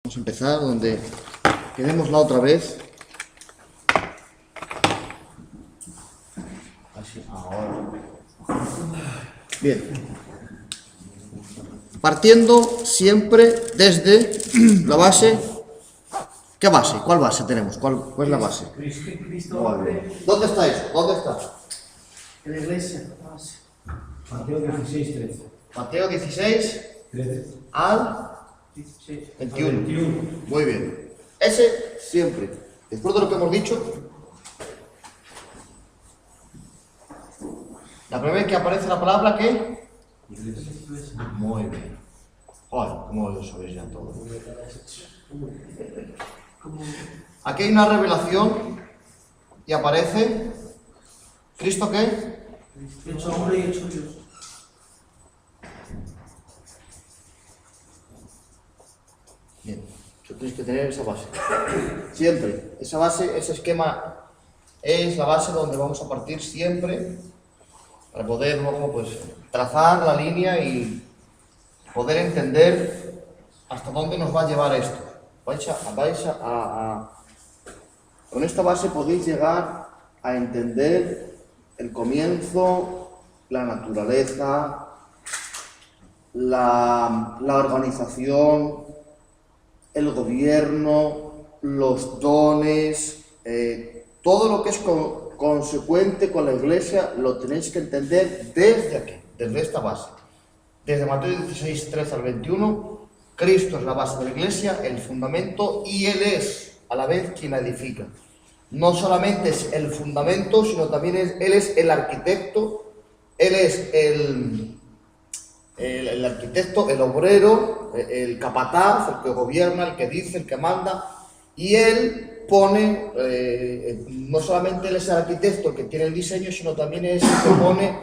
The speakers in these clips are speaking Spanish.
Vamos a empezar donde quedemos la otra vez. Así, ahora. Bien. Partiendo siempre desde la base. ¿Qué base? ¿Cuál base tenemos? ¿Cuál es la base? Cristo, ¿Dónde está eso? ¿Dónde está? en la iglesia, la base. Mateo 16, 13. Mateo 16 13. al 16. 21. Muy bien. Ese siempre. Después de lo que hemos dicho, la primera vez que aparece la palabra, ¿qué? Muy bien. Joder, ¿cómo lo sabéis ya todo? Aquí hay una revelación y aparece ¿Cristo qué? Hecho hombre y hecho Dios. Bien, tú tienes que tener esa base. Siempre. Esa base, ese esquema es la base donde vamos a partir siempre para poder luego pues trazar la línea y poder entender hasta dónde nos va a llevar esto. Con esta base podéis llegar a entender el comienzo, la naturaleza, la organización, el gobierno, los dones, todo lo que es consecuente con la iglesia lo tenéis que entender desde aquí, desde esta base. Desde Mateo 16, 13 al 21, Cristo es la base de la iglesia, el fundamento, y Él es a la vez quien la edifica. No solamente es el fundamento, sino también Él es el arquitecto, Él es el arquitecto, el obrero, el capataz, el que gobierna, el que dice, el que manda, y Él pone, no solamente Él es el arquitecto, el que tiene el diseño, sino también es el que pone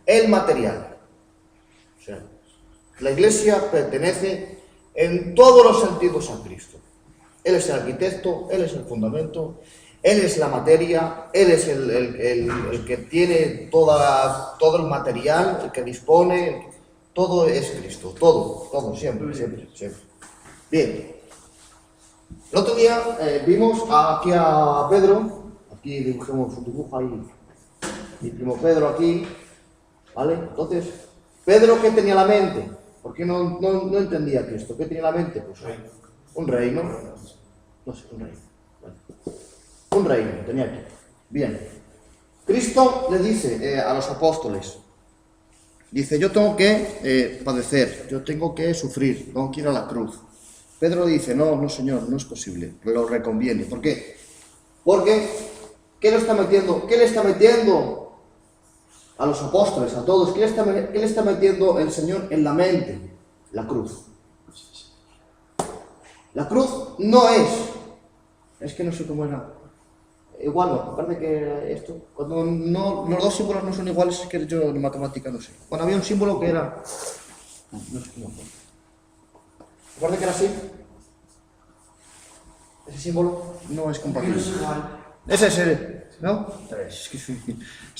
el material. O sea, la iglesia pertenece en todos los sentidos a Cristo. Él es el arquitecto, Él es el fundamento, Él es la materia, Él es el que tiene todo el material, el que dispone, todo es Cristo, todo, siempre. Bien, el otro día vimos aquí a Pedro, aquí dibujemos su dibujo ahí, mi primo Pedro aquí, ¿vale? Entonces, Pedro, ¿qué tenía en la mente? ¿Por qué no entendía Cristo? ¿Qué tenía en la mente? Pues un reino. No sé, un reino. Vale. Un reino tenía aquí. Bien. Cristo le dice a los apóstoles, dice, yo tengo que padecer, yo tengo que sufrir, tengo que ir a la cruz. Pedro dice, no, Señor, no es posible, lo reconviene. ¿Por qué? Porque, ¿qué le está metiendo a los apóstoles, a todos? ¿Qué le está metiendo el Señor en la mente? La cruz. La cruz no es que no sé cómo era. Igual no, parece que esto, cuando los dos símbolos no son iguales, es que yo en matemática no sé. Bueno, había un símbolo que era, no sé cómo fue. ¿Recuerda que era así? Ese símbolo no es compatible. Ese es el, ¿no? Es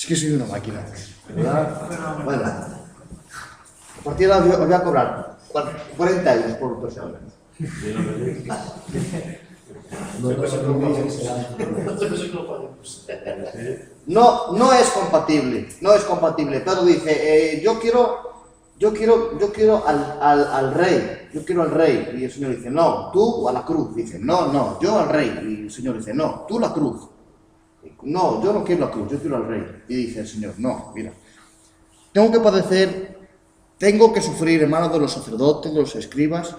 que soy una máquina, ¿verdad? Bueno, a partir de ahora os voy a cobrar 40 euros por persona. No es compatible. Pedro dice, yo quiero al rey, y el Señor dice, no, tú a la cruz. Dice, no, yo al rey, y el Señor dice, no, tú la cruz. No, yo no quiero la cruz, yo quiero al rey. Y dice el Señor, no, mira, tengo que padecer, tengo que sufrir en manos de los sacerdotes, de los escribas.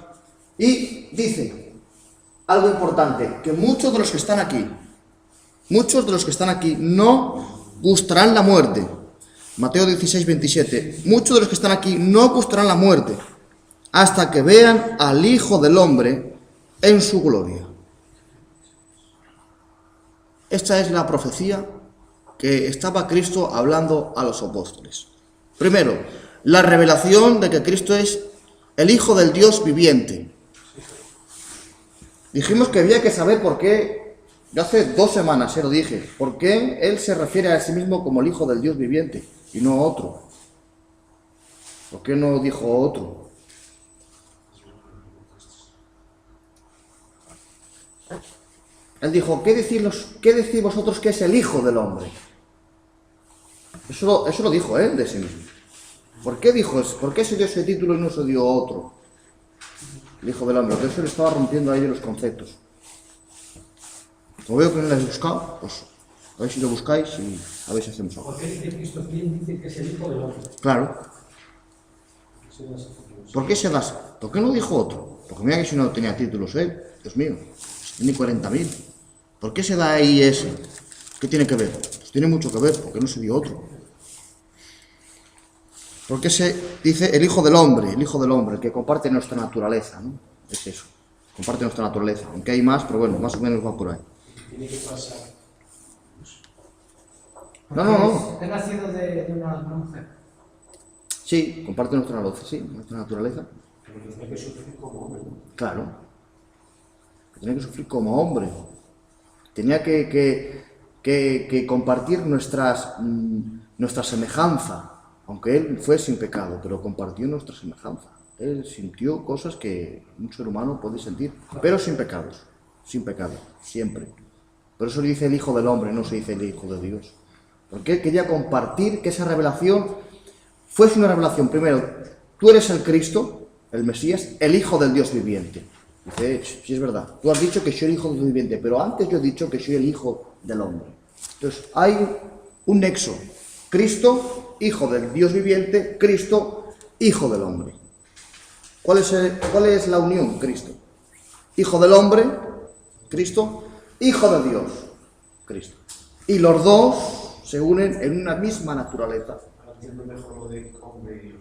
Y dice algo importante, que muchos de los que están aquí no gustarán la muerte. Mateo 16, 27. Muchos de los que están aquí no gustarán la muerte hasta que vean al Hijo del Hombre en su gloria. Esta es la profecía que estaba Cristo hablando a los apóstoles. Primero, la revelación de que Cristo es el Hijo del Dios viviente. Dijimos que había que saber por qué, yo hace 2 semanas lo dije, por qué Él se refiere a sí mismo como el Hijo del Dios viviente y no otro. ¿Por qué no dijo otro? Él dijo, ¿qué decís vosotros que es el Hijo del Hombre? Eso lo dijo él de sí mismo. ¿Por qué dijo eso? ¿Por qué se dio ese título y no se dio otro? El Hijo del Hombre. Por eso le estaba rompiendo a ellos los conceptos. Como veo que no lo habéis buscado, pues a ver si lo buscáis y a ver si hacemos algo. ¿Por qué dice Cristo? ¿Quién dice que es el Hijo del Hombre? Claro. ¿Por qué se da? ¿Por qué no dijo otro? Porque mira que si no tenía títulos, Dios mío, tiene 40.000. ¿Por qué se da ahí ese? ¿Qué tiene que ver? Pues tiene mucho que ver, porque no se dio otro. ¿Por qué se dice el Hijo del Hombre, el que comparte nuestra naturaleza, ¿no? Es eso, comparte nuestra naturaleza, aunque hay más, pero bueno, más o menos va por ahí. Tiene que pasar. No. Es nacido de una mujer. Sí, comparte nuestra naturaleza. Pero que tiene que sufrir como hombre, ¿no? Claro. Tenía que sufrir como hombre. Tenía que compartir nuestra semejanza. Aunque él fue sin pecado, pero compartió nuestra semejanza. Él sintió cosas que un ser humano puede sentir, pero sin pecados. Sin pecado, siempre. Por eso le dice el Hijo del Hombre, no se dice el Hijo de Dios. Porque él quería compartir que esa revelación fuese una revelación. Primero, tú eres el Cristo, el Mesías, el Hijo del Dios viviente. Dice, sí es verdad, tú has dicho que soy el Hijo del Dios viviente, pero antes yo he dicho que soy el Hijo del Hombre. Entonces, hay un nexo. Cristo, Hijo del Dios viviente, Cristo, Hijo del Hombre. ¿Cuál es la unión? Cristo. Hijo del Hombre, Cristo, Hijo de Dios, Cristo. Y los dos se unen en una misma naturaleza. Ahora entiendo mejor lo de hombre y Dios.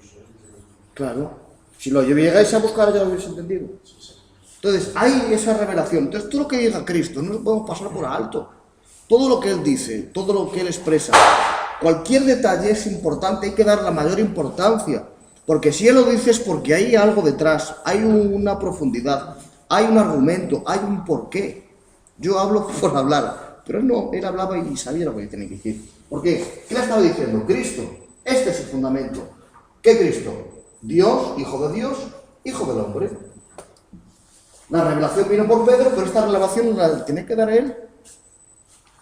Claro. Si lo llegáis a buscar ya lo habéis entendido. Entonces, hay esa revelación. Entonces, todo lo que diga Cristo no lo podemos pasar por alto. Todo lo que Él dice, todo lo que Él expresa, cualquier detalle es importante, hay que dar la mayor importancia. Porque si Él lo dice es porque hay algo detrás, hay una profundidad, hay un argumento, hay un porqué. Yo hablo por hablar, pero él hablaba y sabía lo que tenía que decir. ¿Por qué? ¿Qué le estaba diciendo? Cristo, este es el fundamento. ¿Qué Cristo? Dios, Hijo de Dios, Hijo del Hombre. La revelación vino por Pedro, pero esta revelación la tiene que dar Él.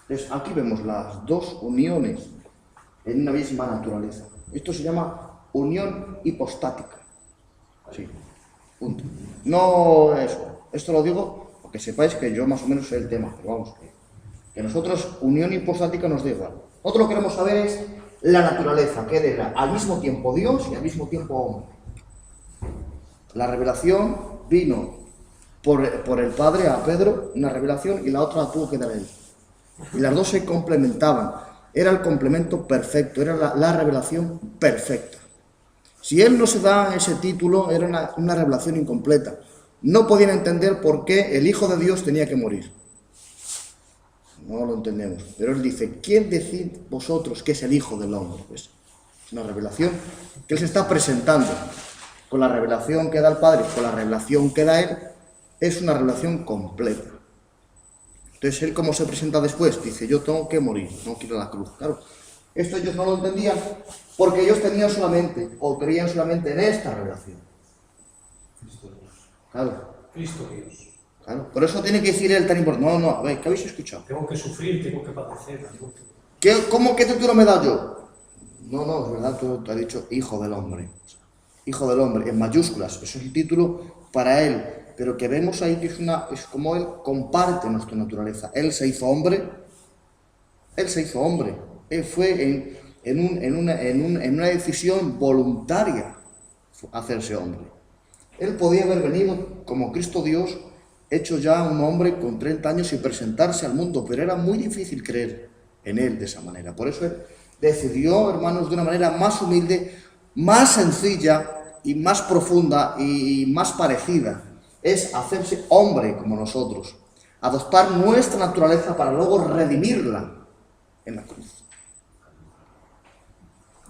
Entonces, aquí vemos las dos uniones en una misma naturaleza. Esto se llama unión hipostática. Sí, punto. No eso. Esto lo digo porque sepáis que yo más o menos sé el tema, pero vamos, que nosotros unión hipostática nos da igual. Nosotros lo que queremos saber es la naturaleza, que era al mismo tiempo Dios y al mismo tiempo hombre. La revelación vino por el Padre a Pedro, una revelación, y la otra la tuvo que dar él. Y las dos se complementaban. Era el complemento perfecto, era la revelación perfecta. Si él no se da ese título, era una revelación incompleta. No podían entender por qué el Hijo de Dios tenía que morir. No lo entendemos. Pero él dice, ¿quién decís vosotros que es el Hijo del Hombre? Pues es una revelación que él se está presentando. Con la revelación que da el Padre, con la revelación que da él, es una revelación completa. Entonces, él, ¿cómo se presenta después? Dice, yo tengo que morir, no quiero la cruz. Claro, esto ellos no lo entendían porque ellos tenían solamente, o creían solamente en esta revelación. Cristo Dios. Claro, Cristo Dios. claro. Por eso tiene que decir él tan importante. No, a ver, ¿qué habéis escuchado? Tengo que sufrir, tengo que padecer. ¿Qué título me da yo? No, es verdad, tú te has dicho Hijo del Hombre. Hijo del Hombre, en mayúsculas. Eso es el título para él. Pero que vemos ahí que es como él comparte nuestra naturaleza. Él se hizo hombre. Él se hizo hombre. Él fue en una decisión voluntaria hacerse hombre. Él podía haber venido como Cristo Dios, hecho ya un hombre con 30 años y presentarse al mundo, pero era muy difícil creer en él de esa manera. Por eso él decidió, hermanos, de una manera más humilde, más sencilla y más profunda y más parecida. Es hacerse hombre como nosotros, adoptar nuestra naturaleza para luego redimirla en la cruz.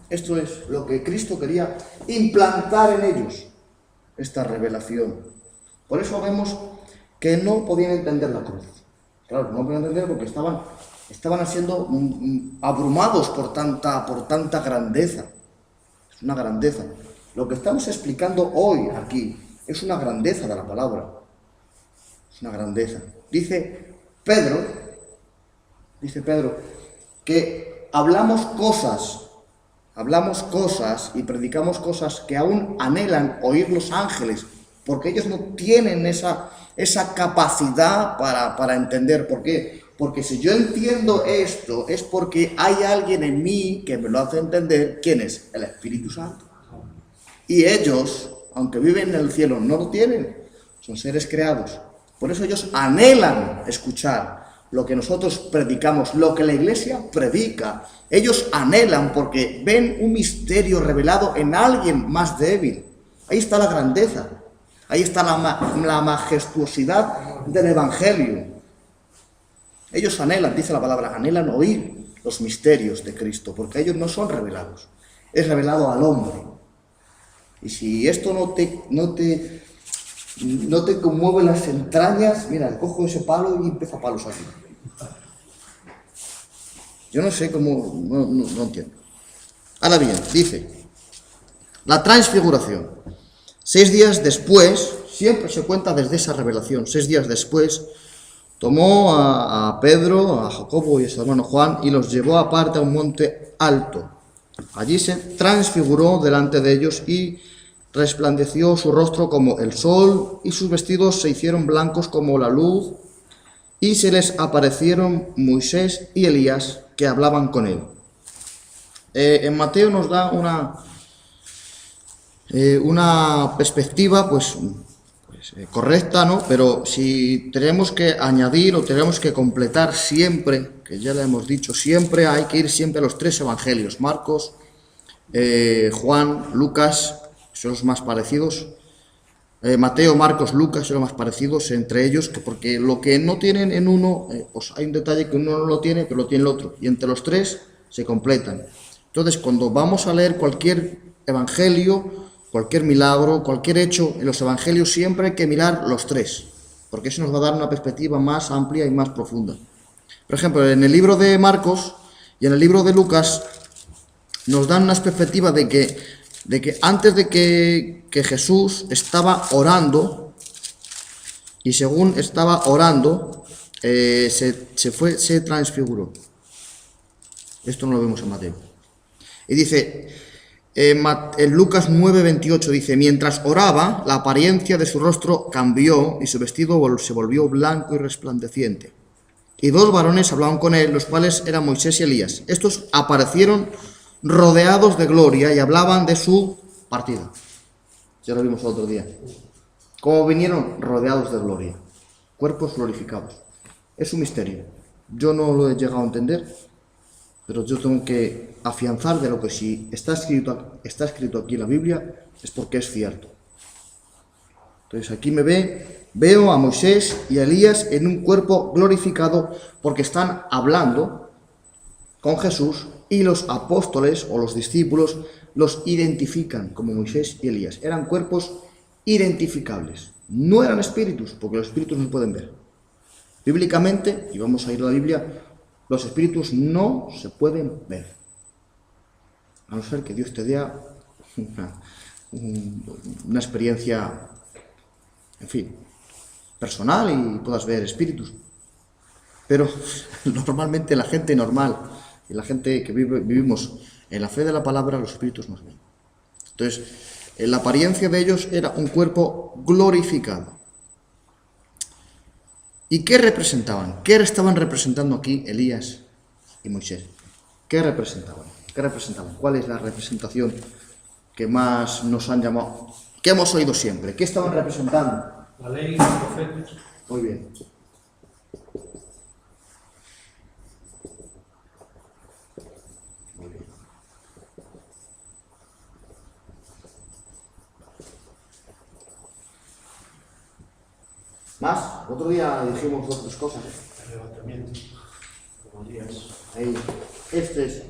Esto es lo que Cristo quería implantar en ellos, esta revelación. Por eso vemos que no podían entender la cruz. Claro, no podían entender porque estaban siendo abrumados por tanta grandeza. Es una grandeza. Lo que estamos explicando hoy aquí es una grandeza de la palabra. Es una grandeza. Dice Pedro, que hablamos cosas y predicamos cosas que aún anhelan oír los ángeles, porque ellos no tienen esa capacidad para entender. ¿Por qué? Porque si yo entiendo esto, es porque hay alguien en mí que me lo hace entender. ¿Quién es? El Espíritu Santo. Y ellos, aunque viven en el cielo, no lo tienen. Son seres creados. Por eso ellos anhelan escuchar lo que nosotros predicamos, lo que la iglesia predica. Ellos anhelan porque ven un misterio revelado en alguien más débil. Ahí está la grandeza. Ahí está la majestuosidad del Evangelio. Ellos anhelan, dice la palabra, anhelan oír los misterios de Cristo, porque ellos no son revelados. Es revelado al hombre. Y si esto no te conmueve las entrañas, mira, cojo ese palo y empiezo a palos aquí. Yo no sé cómo, no entiendo. Ahora bien, dice, la transfiguración. 6 días después, siempre se cuenta desde esa revelación, 6 días después, tomó a Pedro, a Jacobo y a su hermano Juan y los llevó aparte a un monte alto. Allí se transfiguró delante de ellos y resplandeció su rostro como el sol y sus vestidos se hicieron blancos como la luz y se les aparecieron Moisés y Elías que hablaban con él. En Mateo nos da una perspectiva pues correcta, ¿no? Pero si tenemos que añadir o tenemos que completar siempre, que ya le hemos dicho, siempre hay que ir siempre a los 3 evangelios, Marcos, Juan, Lucas, son los más parecidos, Mateo, Marcos, Lucas son los más parecidos entre ellos, porque lo que no tienen en uno, pues hay un detalle que uno no lo tiene, pero lo tiene el otro, y entre los 3 se completan. Entonces, cuando vamos a leer cualquier evangelio, cualquier milagro, cualquier hecho, en los evangelios siempre hay que mirar los 3, porque eso nos va a dar una perspectiva más amplia y más profunda. Por ejemplo, en el libro de Marcos y en el libro de Lucas nos dan una perspectiva de que antes de que Jesús estaba orando, y según estaba orando, se transfiguró. Esto no lo vemos en Mateo. Y dice, en Lucas 9:28 dice, mientras oraba, la apariencia de su rostro cambió y su vestido se volvió blanco y resplandeciente. Y 2 varones hablaban con él, los cuales eran Moisés y Elías. Estos aparecieron rodeados de gloria y hablaban de su partida. Ya lo vimos el otro día. ¿Cómo vinieron? Rodeados de gloria. Cuerpos glorificados. Es un misterio. Yo no lo he llegado a entender, pero yo tengo que afianzar de lo que si está escrito aquí en la Biblia es porque es cierto. Entonces aquí veo a Moisés y a Elías en un cuerpo glorificado porque están hablando con Jesús y los apóstoles o los discípulos los identifican como Moisés y Elías. Eran cuerpos identificables. No eran espíritus, porque los espíritus no se pueden ver. Bíblicamente, y vamos a ir a la Biblia, los espíritus no se pueden ver. A no ser que Dios te dé una experiencia, en fin, personal y puedas ver espíritus. Pero normalmente la gente normal y la gente que vivimos en la fe de la palabra, los espíritus nos ven. Entonces, la apariencia de ellos era un cuerpo glorificado. ¿Y qué representaban? ¿Qué estaban representando aquí Elías y Moisés? ¿Qué representaban? ¿Cuál es la representación que más nos han llamado? ¿Qué hemos oído siempre? ¿Qué estaban representando? La ley y los profetas. Muy bien. Muy bien. Más, otro día dijimos 2 o 3 cosas. El levantamiento. Como días. Ahí. Este es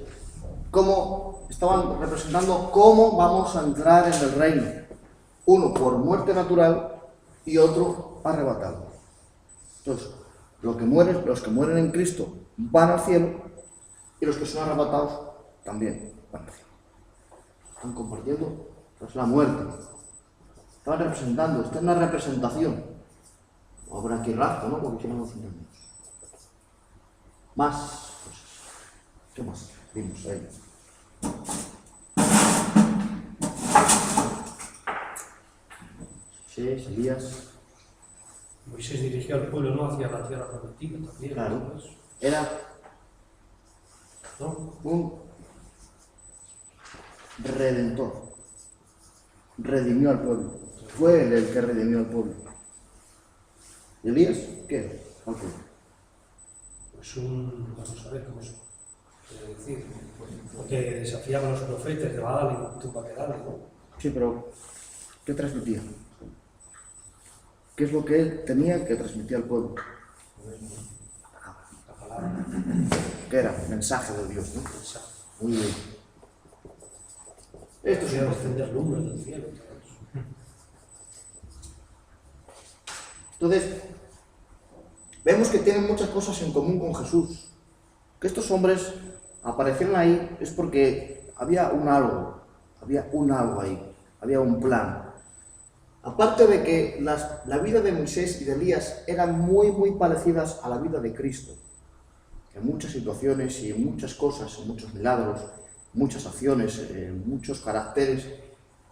cómo estaban representando cómo vamos a entrar en el reino. Uno por muerte natural y otro arrebatado. Entonces, los que mueren en Cristo van al cielo y los que son arrebatados también van al cielo. Están compartiendo la muerte. Estaban representando, esta es una representación. Habrá aquí rato, ¿no? Porque si no, no entendemos. Más cosas. ¿Qué más vimos ahí? Sí, Elías. Moisés dirigió al pueblo no hacia la tierra prometida también. Claro. ¿No? Era ¿No? un redentor. Redimió al pueblo. Fue él el que redimió al pueblo. ¿Y Elías? ¿Qué era? Al pueblo. Pues vamos a ver cómo se puede decir, porque desafiaban a los profetas de Baal y tumba que dale, ¿no? Sí, pero ¿qué transmitía? ¿Qué es lo que él tenía que transmitir al pueblo? La palabra, ¿Qué era? Mensaje de Dios, ¿no? mensaje. Muy bien. Esto es Podía un descender lumbres del cielo. Todo eso. Entonces, vemos que tienen muchas cosas en común con Jesús. Que estos hombres aparecieron ahí es porque había un algo ahí, había un plan. Aparte de que la vida de Moisés y de Elías eran muy, muy parecidas a la vida de Cristo. En muchas situaciones y en muchas cosas, en muchos milagros, muchas acciones, muchos caracteres,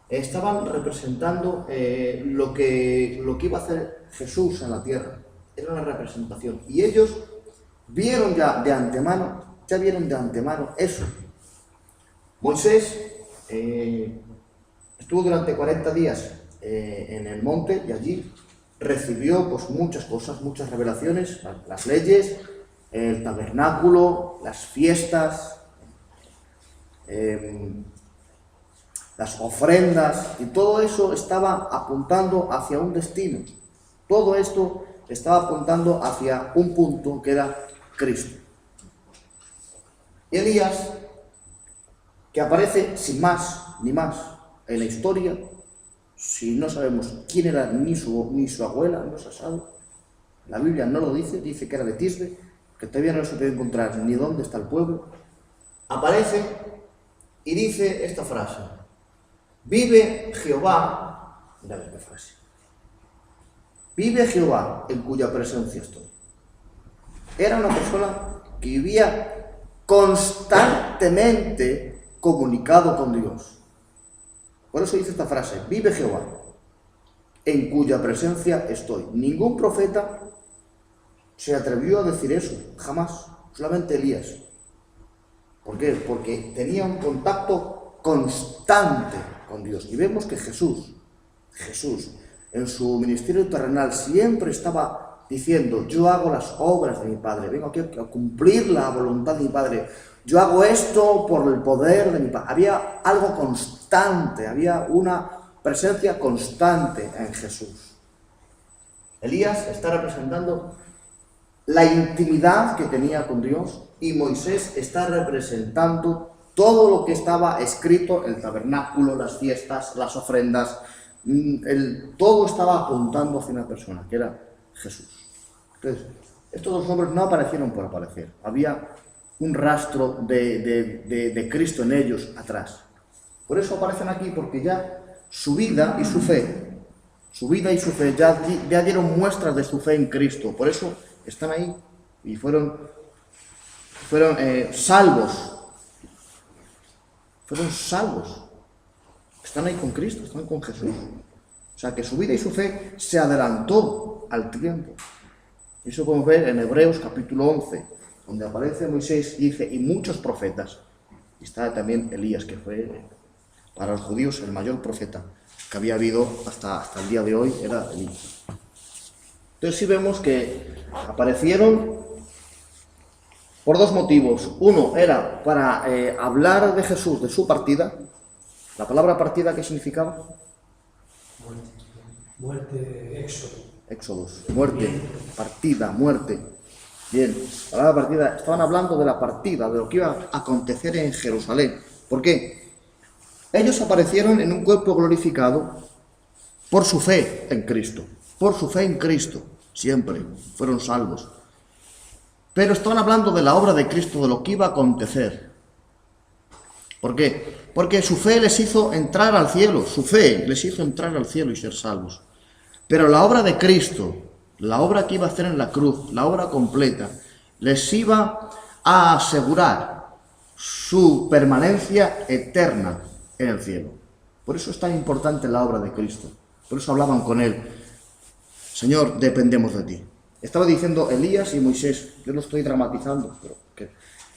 estaban representando lo que iba a hacer Jesús en la tierra. Era una representación. Y ellos vieron ya vieron de antemano eso. Moisés estuvo durante 40 días en el monte y allí recibió pues muchas cosas, muchas revelaciones, las leyes, el tabernáculo, las fiestas, las ofrendas, y todo eso estaba apuntando hacia un destino. Todo esto estaba apuntando hacia un punto que era Cristo. Y Elías, que aparece sin más ni más en la historia, si no sabemos quién era ni su abuela, no se sabe. La Biblia no lo dice, dice que era de Tisbe, que todavía no se puede encontrar ni dónde está el pueblo. Aparece y dice esta frase: vive Jehová, mira a ver qué frase, vive Jehová en cuya presencia estoy. Era una persona que vivía constantemente comunicado con Dios. Por eso dice esta frase: vive Jehová en cuya presencia estoy. Ningún profeta se atrevió a decir eso, jamás, solamente Elías. ¿Por qué? Porque tenía un contacto constante con Dios. Y vemos que Jesús, en su ministerio terrenal siempre estaba diciendo: yo hago las obras de mi Padre, vengo aquí a cumplir la voluntad de mi Padre, yo hago esto por el poder de mi Padre. Había algo constante, había una presencia constante en Jesús. Elías está representando la intimidad que tenía con Dios, y Moisés está representando todo lo que estaba escrito, el tabernáculo, las fiestas, las ofrendas, todo estaba apuntando hacia una persona, que era Jesús. Entonces, estos dos hombres no aparecieron por aparecer, había un rastro de Cristo en ellos atrás. Por eso aparecen aquí, porque ya su vida y su fe ya dieron muestras de su fe en Cristo. Por eso están ahí y fueron salvos. Fueron salvos. Están ahí con Cristo, están con Jesús. O sea que su vida y su fe se adelantó al tiempo. Eso podemos ver en Hebreos capítulo 11, donde aparece Moisés y dice: y muchos profetas. Y está también Elías, que fue para los judíos el mayor profeta que había habido hasta el día de hoy, era Elías. Entonces sí vemos que aparecieron por dos motivos. Uno era para hablar de Jesús, de su partida. La palabra partida, ¿qué significaba? Muerte, éxodo. Éxodos, muerte, partida, muerte. Bien, la palabra partida, estaban hablando de la partida, de lo que iba a acontecer en Jerusalén. ¿Por qué? Ellos aparecieron en un cuerpo glorificado por su fe en Cristo. Por su fe en Cristo, siempre fueron salvos. Pero estaban hablando de la obra de Cristo, de lo que iba a acontecer. ¿Por qué? Porque su fe les hizo entrar al cielo, su fe les hizo entrar al cielo y ser salvos. Pero la obra de Cristo la obra que iba a hacer en la cruz, la obra completa, les iba a asegurar su permanencia eterna en el cielo. Por eso es tan importante la obra de Cristo. Por eso hablaban con él: Señor, dependemos de ti. Estaba diciendo Elías y Moisés, yo lo estoy dramatizando, pero que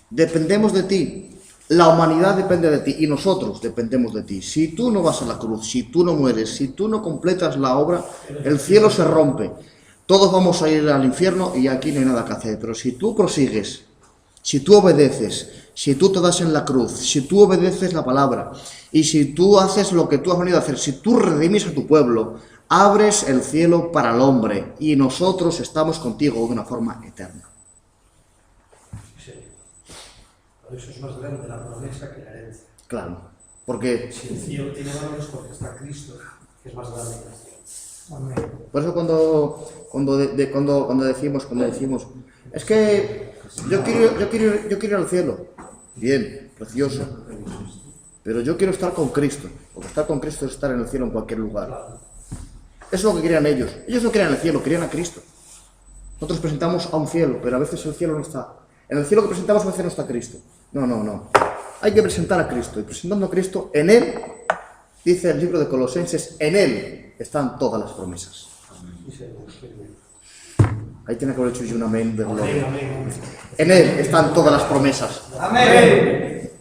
dependemos de ti. La humanidad depende de ti y nosotros dependemos de ti. Si tú no vas a la cruz, si tú no mueres, si tú no completas la obra, el cielo se rompe. Todos vamos a ir al infierno y aquí no hay nada que hacer. Pero si tú prosigues, si tú obedeces, si tú te das en la cruz, si tú obedeces la palabra y si tú haces lo que tú has venido a hacer, si tú redimes a tu pueblo, abres el cielo para el hombre y nosotros estamos contigo de una forma eterna. Sí. Por eso es más grande la promesa que la herencia. Claro, porque Si el cielo tiene valores porque está Cristo, que es más grande que el cielo. Amén. por eso cuando decimos, es que yo quiero ir al cielo. Bien, precioso. Pero yo quiero estar con Cristo, porque estar con Cristo es estar en el cielo en cualquier lugar. Claro. Eso es lo que querían ellos. Ellos no querían el cielo, querían a Cristo. Nosotros presentamos a un cielo, pero a veces el cielo no está. En el cielo que presentamos a veces no está Cristo. No. Hay que presentar a Cristo. Y presentando a Cristo, en Él, dice el libro de Colosenses, en Él están todas las promesas. Sí, Señor. Ahí tiene que haber hecho yo un amén de gloria. Amén. En Él están todas las promesas. Amén.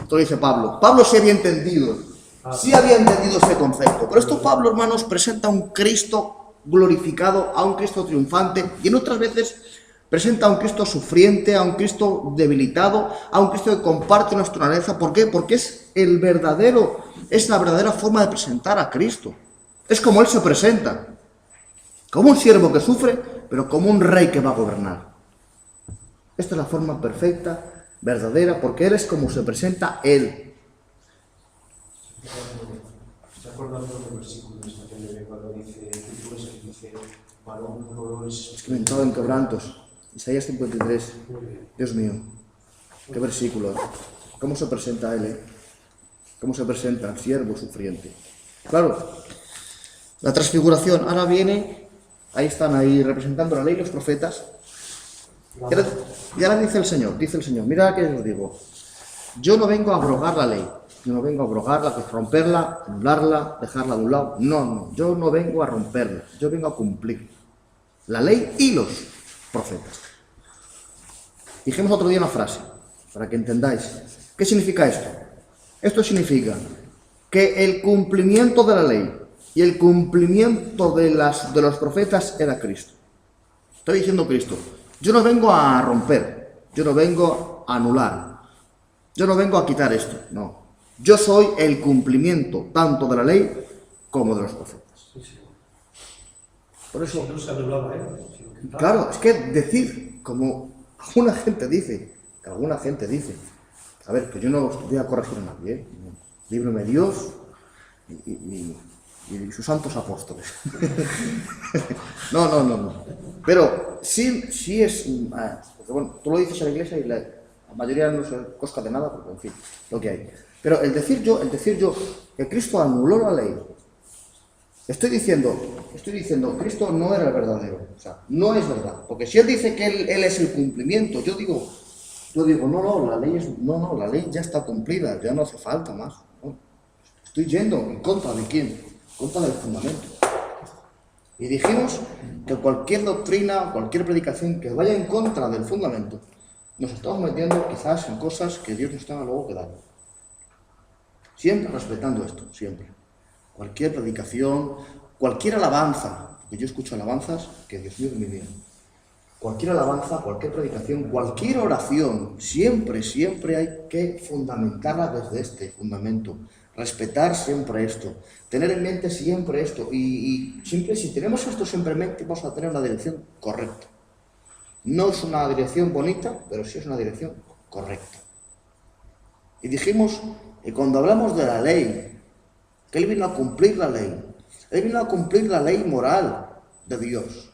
Esto dice Pablo. Pablo sí había entendido este concepto. Pero esto Pablo, hermanos, presenta a un Cristo glorificado, a un Cristo triunfante, y en otras veces presenta a un Cristo sufriente, a un Cristo debilitado, a un Cristo que comparte nuestra naturaleza. ¿Por qué? Porque es la verdadera forma de presentar a Cristo. Es como Él se presenta. Como un siervo que sufre, pero como un rey que va a gobernar. Esta es la forma perfecta, verdadera, porque Él es como se presenta Él. ¿Se acuerdan de los versículos que cuando dice, varón con dolores Experimentado en quebrantos? Isaías 53. Dios mío, qué versículo. ¿Cómo se presenta Él? ¿Cómo se presenta el siervo sufriente? Claro, la transfiguración ahora viene, ahí están representando la ley los profetas. Y ahora dice el Señor, mira que os digo, yo no vengo a abrogar la ley. Yo no vengo a abrogarla, que romperla, anularla, dejarla de un lado. No, yo no vengo a romperla. Yo vengo a cumplir la ley y los profetas. Dijimos otro día una frase, para que entendáis. ¿Qué significa esto? Esto significa que el cumplimiento de la ley y el cumplimiento de los profetas era Cristo. Estoy diciendo Cristo. Yo no vengo a romper, yo no vengo a anular, yo no vengo a quitar esto, no. Yo soy el cumplimiento tanto de la ley como de los profetas. Sí, Señor. Por eso, Si no se anulaba Él, sino que claro, es que decir, como alguna gente dice, a ver, que yo no voy a corregir a nadie, ¿eh? Líbreme Dios y sus santos apóstoles. No. Pero sí es, porque bueno, tú lo dices a la iglesia y la mayoría no se cosca de nada, porque en fin, lo que hay. Pero el decir yo que Cristo anuló la ley, estoy diciendo, Cristo no era el verdadero, o sea, no es verdad, porque si Él dice que Él es el cumplimiento, yo digo, la ley ya está cumplida, ya no hace falta más, ¿no? Estoy yendo en contra de quién, en contra del fundamento. Y dijimos que cualquier doctrina, cualquier predicación que vaya en contra del fundamento, nos estamos metiendo quizás en cosas que Dios nos tenga luego que dar. Siempre respetando esto, siempre. Cualquier predicación, cualquier alabanza, porque yo escucho alabanzas que Dios mío de mi vida. Cualquier alabanza, cualquier predicación, cualquier oración, siempre hay que fundamentarla desde este fundamento. Respetar siempre esto, tener en mente siempre esto, y siempre, si tenemos esto siempre en mente, vamos a tener una dirección correcta. No es una dirección bonita, pero sí es una dirección correcta. Y dijimos que cuando hablamos de la ley, que Él vino a cumplir la ley, Él vino a cumplir la ley moral de Dios.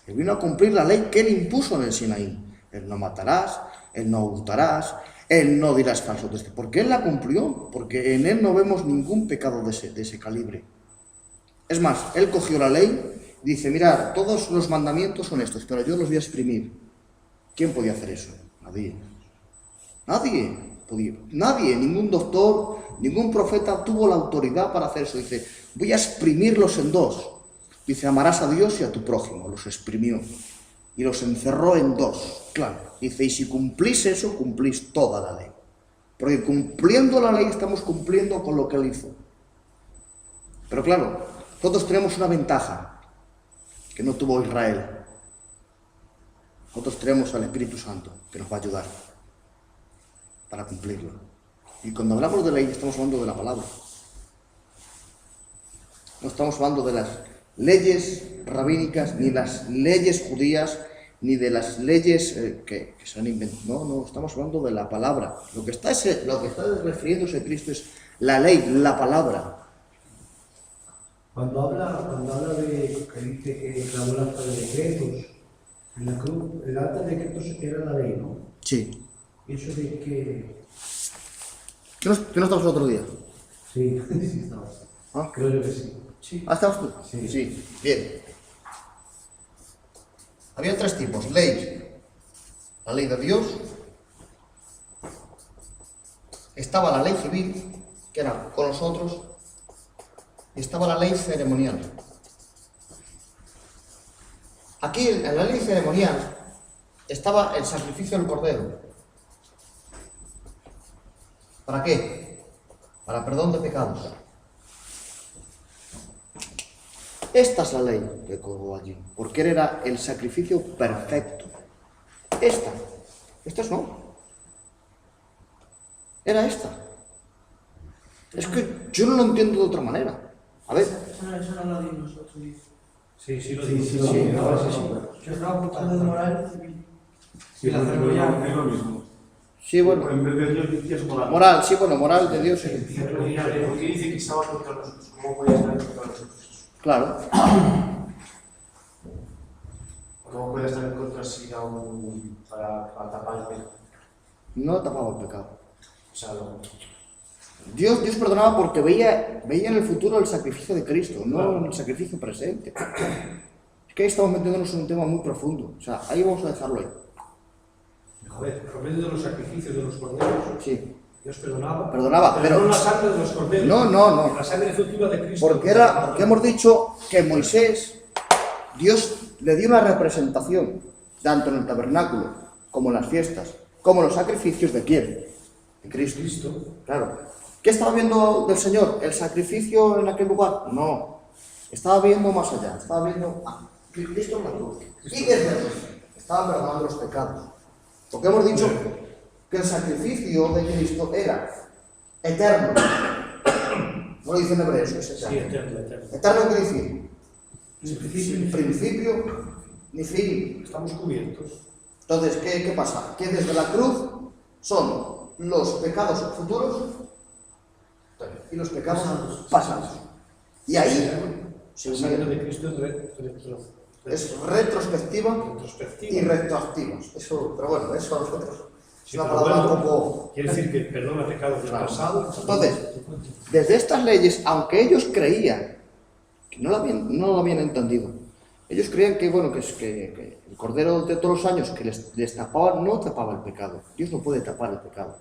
Él vino a cumplir la ley que Él impuso en el Sinaí. Él no matarás, Él no hurtarás, Él no dirás falso testimonio. ¿Por qué Él la cumplió? Porque en Él no vemos ningún pecado de ese calibre. Es más, Él cogió la ley dice, mirad, todos los mandamientos son estos, pero yo los voy a exprimir. ¿Quién podía hacer eso? Nadie. Nadie, ningún doctor, ningún profeta tuvo la autoridad para hacer eso. Dice, voy a exprimirlos en dos. Dice, amarás a Dios y a tu prójimo. Los exprimió y los encerró en dos. Claro. Dice, y si cumplís eso, cumplís toda la ley. Porque cumpliendo la ley estamos cumpliendo con lo que él hizo. Pero claro, todos tenemos una ventaja que no tuvo Israel. Nosotros tenemos al Espíritu Santo que nos va a ayudar para cumplirlo. Y cuando hablamos de ley estamos hablando de la palabra. No estamos hablando de las leyes rabínicas, ni las leyes judías, ni de las leyes que se han inventado. No, estamos hablando de la palabra. Lo que está refiriéndose a Cristo es la ley, la palabra. Cuando habla de que dice que clavó el acta de decretos, en la cruz, el acta de decretos era la ley, ¿no? Sí. ¿Y eso de que...? ¿Que no estabas el otro día? Sí, sí estaba. ¿Ah? Creo yo que sí. ¿Ah, estabas tú? Sí. Bien. Había tres tipos. Ley. La ley de Dios. Estaba la ley civil, que era con nosotros. Y estaba la ley ceremonial. Aquí, en la ley ceremonial, estaba el sacrificio del cordero. ¿Para qué? Para perdón de pecados. Esta es la ley que colgó allí, porque era el sacrificio perfecto. Estas no. Era esta. Es que yo no lo entiendo de otra manera. A ver. Eso no lo dimos nosotros. Sí, lo Sí, digo. sí, Ahora sí, sí. Yo estaba buscando de moral civil. Sí, la ceremonial es lo mismo. Sí, bueno. En vez de Dios dices moral. Moral, sí, bueno, moral de Dios. Sí. Porque dice que estaba contra nosotros. ¿Cómo puede estar contra nosotros? Claro. ¿Cómo puede estar en contra si era para tapar el pecado? No tapaba el pecado. O sea, Dios perdonaba porque veía en el futuro el sacrificio de Cristo, no en el sacrificio presente. Es que ahí estamos metiéndonos en un tema muy profundo. O sea, ahí vamos a dejarlo ahí. A ver, por medio de los sacrificios de los corderos, Sí. Dios perdonaba. Perdonaba, pero no la sangre de los corderos. No. La sangre efectiva de Cristo. Porque hemos dicho que Moisés, Dios le dio una representación, tanto en el tabernáculo, como en las fiestas, como en los sacrificios de quién? De Cristo. Claro. ¿Qué estaba viendo del Señor? ¿El sacrificio en aquel lugar? No. Estaba viendo más allá. Estaba viendo a Cristo en la cruz. Y desde la cruz estaba perdonando los pecados. Porque hemos dicho que el sacrificio de Cristo era eterno. No lo dice en Hebreos, que es eterno. Sí, eterno. ¿Eterno qué decir? Sin Principio ni fin. Estamos cubiertos. Entonces, ¿qué pasa? Que desde la cruz son los pecados futuros y los pecados pasados. Y ahí se La sangre de unieron. Cristo Es retrospectiva y retrospectiva. retroactiva. Eso, pero bueno, eso a nosotros es Sí, una pero palabra bueno, un poco... Quiere decir que perdona pecados del Claro. pasado. Entonces, desde estas leyes, aunque ellos creían que no lo habían entendido, ellos creían que, bueno, que el Cordero de todos los años que les tapaba, no tapaba el pecado. Dios no puede tapar el pecado.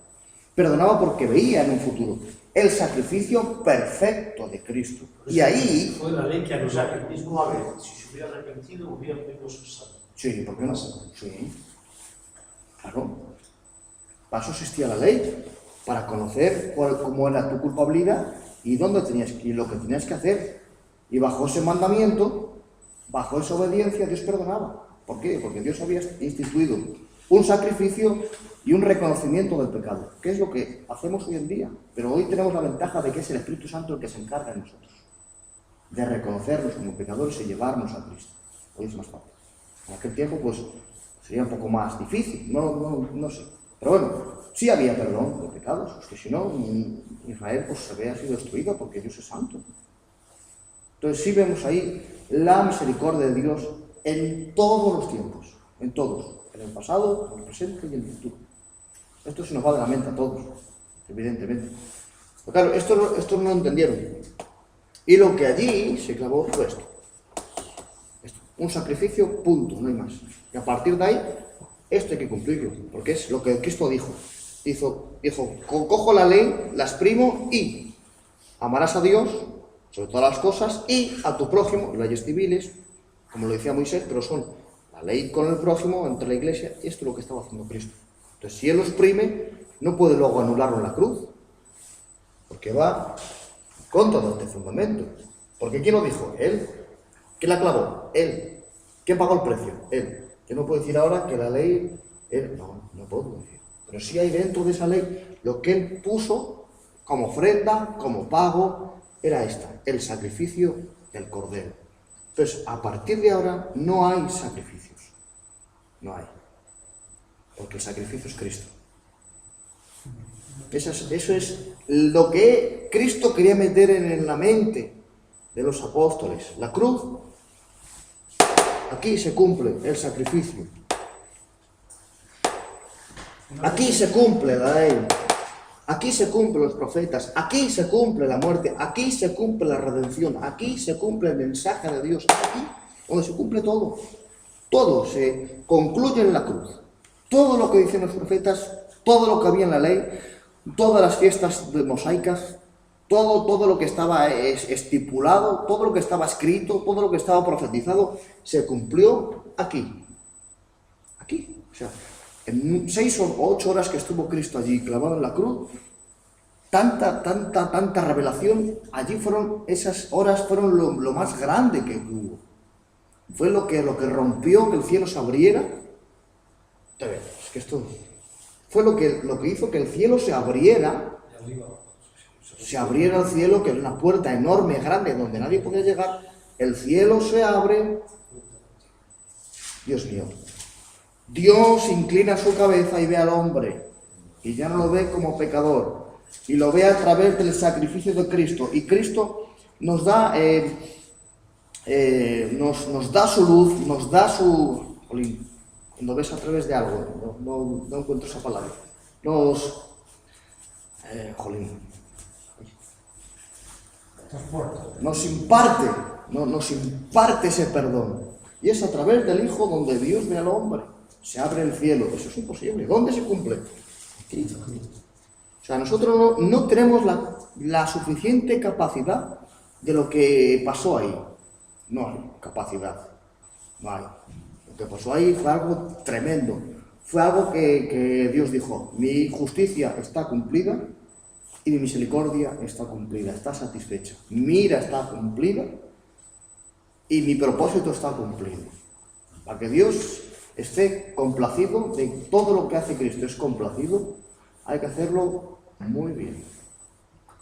Perdonaba porque veía en un futuro el sacrificio perfecto de Cristo. Y ahí... Fue la ley que o anuló. sea, que el mismo Abel, si se hubiera arrepentido, hubiera pedido su sangre. Sí, ¿por qué no? Sí. Claro. Para eso existía la ley, para conocer cómo era tu culpabilidad y lo que tenías que hacer. Y bajo ese mandamiento, bajo esa obediencia, Dios perdonaba. ¿Por qué? Porque Dios había instituido un sacrificio y un reconocimiento del pecado, que es lo que hacemos hoy en día. Pero hoy tenemos la ventaja de que es el Espíritu Santo el que se encarga de nosotros, de reconocernos como pecadores y llevarnos a Cristo. Hoy es más fácil. En aquel tiempo, pues, sería un poco más difícil, no sé. Pero bueno, sí había perdón de pecados, porque si no, Israel pues habría sido destruido porque Dios es santo. Entonces sí vemos ahí la misericordia de Dios en todos los tiempos, en todos, en el pasado, en el presente y en el futuro. Esto se nos va de la mente a todos, evidentemente. Pero claro, esto no lo entendieron. Y lo que allí se clavó fue esto. Un sacrificio, punto, no hay más. Y a partir de ahí, esto hay que cumplirlo, porque es lo que Cristo dijo. Dijo, cojo la ley, la exprimo y amarás a Dios sobre todas las cosas y a tu prójimo, leyes civiles, como lo decía Moisés, pero son la ley con el prójimo, entre la iglesia, y esto es lo que estaba haciendo Cristo. Entonces, si Él lo exprime, no puede luego anularlo en la cruz, porque va contra de este fundamento. Porque ¿quién lo dijo? Él. ¿Quién la clavó? Él. ¿Quién pagó el precio? Él. Yo no puedo decir ahora que la ley... No puedo decir. Pero sí hay dentro de esa ley lo que Él puso como ofrenda, como pago, era el sacrificio del Cordero. Entonces, a partir de ahora no hay sacrificios. No hay. Porque el sacrificio es Cristo. Eso es lo que Cristo quería meter en la mente de los apóstoles. La cruz, aquí se cumple el sacrificio. Aquí se cumple la ley. Aquí se cumplen los profetas. Aquí se cumple la muerte. Aquí se cumple la redención. Aquí se cumple el mensaje de Dios. Aquí, donde se cumple todo. Todo se concluye en la cruz. Todo lo que dicen los profetas, todo lo que había en la ley, todas las fiestas mosaicas, todo lo que estaba estipulado, todo lo que estaba escrito, todo lo que estaba profetizado, se cumplió aquí. Aquí. O sea, en 6 o 8 horas que estuvo Cristo allí clavado en la cruz, tanta revelación, allí esas horas fueron lo más grande que hubo. Fue lo que rompió que el cielo se abriera. Es que esto fue lo que hizo que el cielo se abriera. Se abriera el cielo, que era una puerta enorme, grande, donde nadie podía llegar. El cielo se abre. Dios mío. Dios inclina su cabeza y ve al hombre. Y ya no lo ve como pecador. Y lo ve a través del sacrificio de Cristo. Y Cristo nos da, nos da su luz, nos da su... Cuando ves a través de algo, no encuentro esa palabra. Nos imparte ese perdón. Y es a través del Hijo donde Dios ve al hombre. Se abre el cielo. Eso es imposible. ¿Dónde se cumple? Aquí. O sea, nosotros no tenemos la suficiente capacidad de lo que pasó ahí. No hay capacidad. No hay. Lo que pasó ahí fue algo tremendo. Fue algo que Dios dijo: mi justicia está cumplida y mi misericordia está cumplida, está satisfecha. Mi ira está cumplida y mi propósito está cumplido. Para que Dios esté complacido de todo lo que hace Cristo, es complacido, hay que hacerlo muy bien.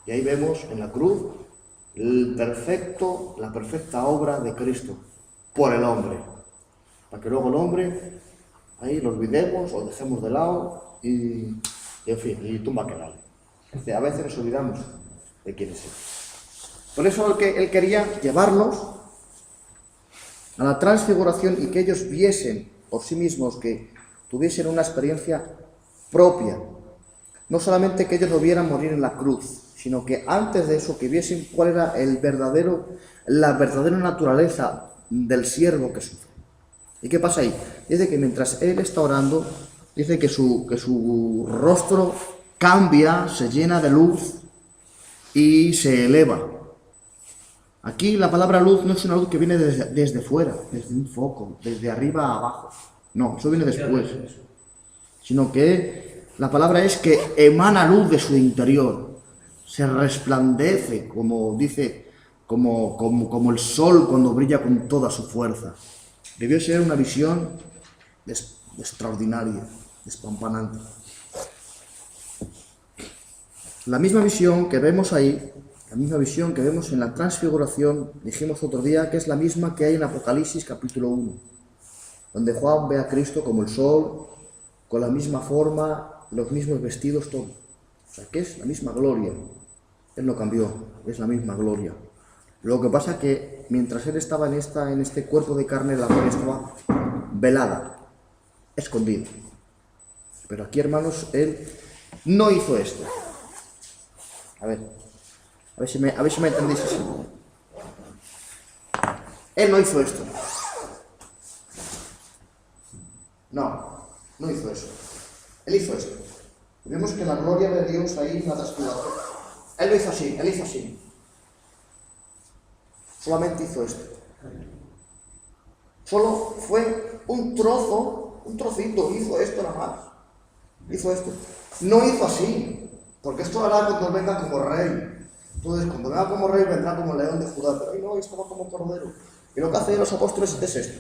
Y ahí vemos en la cruz la perfecta obra de Cristo por el hombre. Para que luego el hombre ahí lo olvidemos o dejemos de lado y en fin, y tumba que vale. A veces nos olvidamos de quién es Él. Por eso Él quería llevarlos a la transfiguración y que ellos viesen por sí mismos, que tuviesen una experiencia propia. No solamente que ellos lo vieran morir en la cruz, sino que antes de eso que viesen cuál era la verdadera naturaleza del siervo que sufre. ¿Y qué pasa ahí? Dice que mientras Él está orando, dice que su rostro cambia, se llena de luz y se eleva. Aquí la palabra luz no es una luz que viene desde fuera, desde un foco, desde arriba a abajo. No, eso viene después. Sino que la palabra es que emana luz de su interior. Se resplandece, como dice, como el sol cuando brilla con toda su fuerza. Debió ser una visión extraordinaria, despampanante. La misma visión que vemos ahí, la misma visión que vemos en la transfiguración, dijimos otro día que es la misma que hay en Apocalipsis capítulo 1, donde Juan ve a Cristo como el sol, con la misma forma, los mismos vestidos, todo. O sea, que es la misma gloria. Él no cambió, es la misma gloria. Lo que pasa es que mientras Él estaba en este cuerpo de carne, la gloria estaba velada, escondida. Pero aquí, hermanos, Él no hizo esto. A ver si me entendéis así. Él no hizo esto. No, no hizo eso. Él hizo esto. Vemos que la gloria de Dios ahí la trasladó. Él lo hizo así, él hizo así. Solamente hizo esto. Solo fue un trozo, un trocito, hizo esto nada más. Hizo esto. No hizo así, porque esto hará cuando venga como rey. Entonces, cuando venga como rey, vendrá como león de Judá. Pero ahí no, estaba como cordero. Y lo que hacen los apóstoles es esto.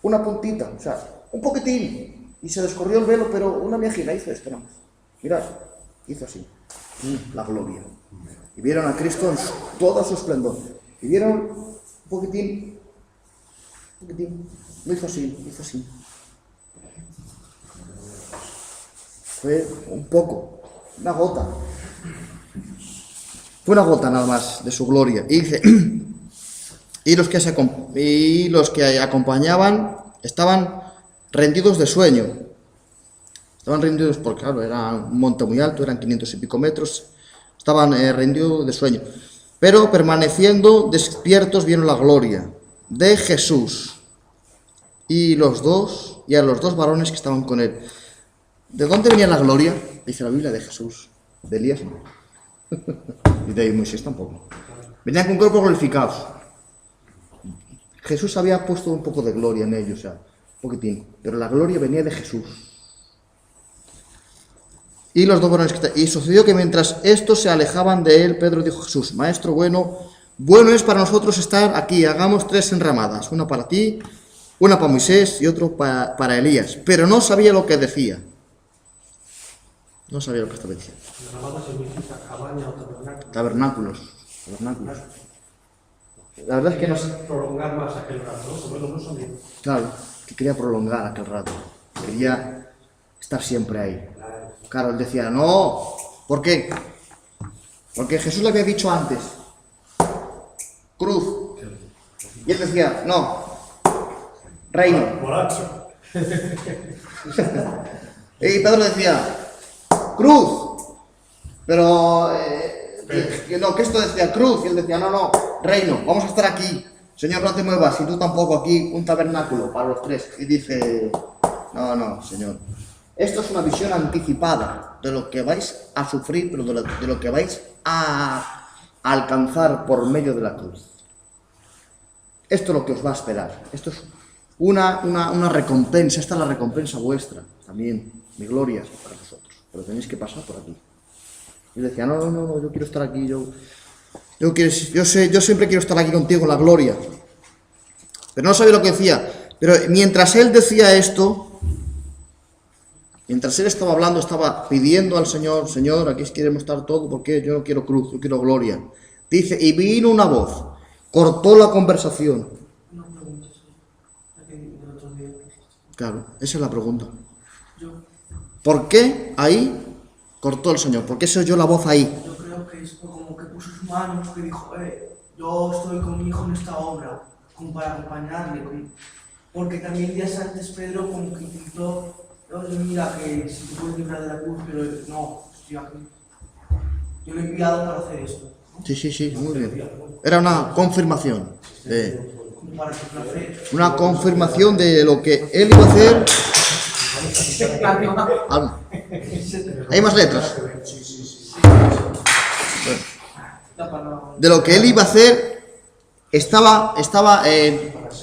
Una puntita, o sea, un poquitín. Y se descorrió el velo, pero una viejina hizo esto nada más. Mirad, hizo así. La gloria. Y vieron a Cristo en todo su esplendor. Y vieron un poquitín. Lo hizo así, hizo así. Fue un poco, una gota. Fue una gota nada más de su gloria. Y dice, y los que acompañaban estaban rendidos de sueño. Estaban rendidos porque, claro, era un monte muy alto, eran 500 y pico metros. Estaban rendidos de sueño. Pero permaneciendo despiertos vieron la gloria de Jesús y a los dos varones que estaban con él. ¿De dónde venía la gloria? Dice la Biblia, de Jesús. De Elías no. Y de Moisés tampoco. Venían con cuerpos glorificados. Jesús había puesto un poco de gloria en ellos, o sea, un poquitín. Pero la gloria venía de Jesús. Y los dos varones y sucedió que mientras estos se alejaban de él, Pedro dijo a Jesús: Maestro bueno es para nosotros estar aquí, hagamos 3 enramadas, una para ti, una para Moisés y otro para Elías. Pero no sabía lo que decía. No sabía lo que estaba diciendo. Enramada significa cabaña o Tabernáculos. La verdad es que no sé. Prolongar más aquel rato, bueno, no sabía. Claro, que quería prolongar aquel rato. Quería estar siempre ahí. Claro, él decía, no. ¿Por qué? Porque Jesús le había dicho antes, cruz. Y él decía, no, reino. Borracho. Y Pedro decía, cruz. Pero, no, que esto decía cruz. Y él decía, no, reino, vamos a estar aquí. Señor, no te muevas, y tú tampoco, aquí un tabernáculo para los 3. Y dice, no, Señor. Esto es una visión anticipada de lo que vais a sufrir, pero de lo que vais a alcanzar por medio de la cruz. Esto es lo que os va a esperar. Esto es una recompensa. Esta es la recompensa vuestra. También, mi gloria es para vosotros. Pero tenéis que pasar por aquí. Y decía, no, yo quiero estar aquí. Yo siempre quiero estar aquí contigo en la gloria. Pero no sabía lo que decía. Pero mientras él decía esto, mientras él estaba hablando, estaba pidiendo al Señor, Señor, aquí queremos estar todos, porque yo no quiero cruz, yo quiero gloria. Dice, y vino una voz, cortó la conversación. Una pregunta, sí. La que del otro día. Claro, esa es la pregunta. Yo ¿Por qué ahí cortó el Señor? ¿Por qué se oyó la voz ahí? creo que es como que puso sus manos, que dijo, yo estoy con mi hijo en esta obra, como para acompañarle. Porque también días antes Pedro como que intentó, mira que si te puedes librar de la cruz, pero no, estoy aquí. Yo lo he enviado para hacer esto. ¿No? Sí, muy bien. Era una confirmación. Como para que la fe. Una confirmación de lo que él iba a hacer. Ah, ¿hay más letras? De lo que él iba a hacer estaba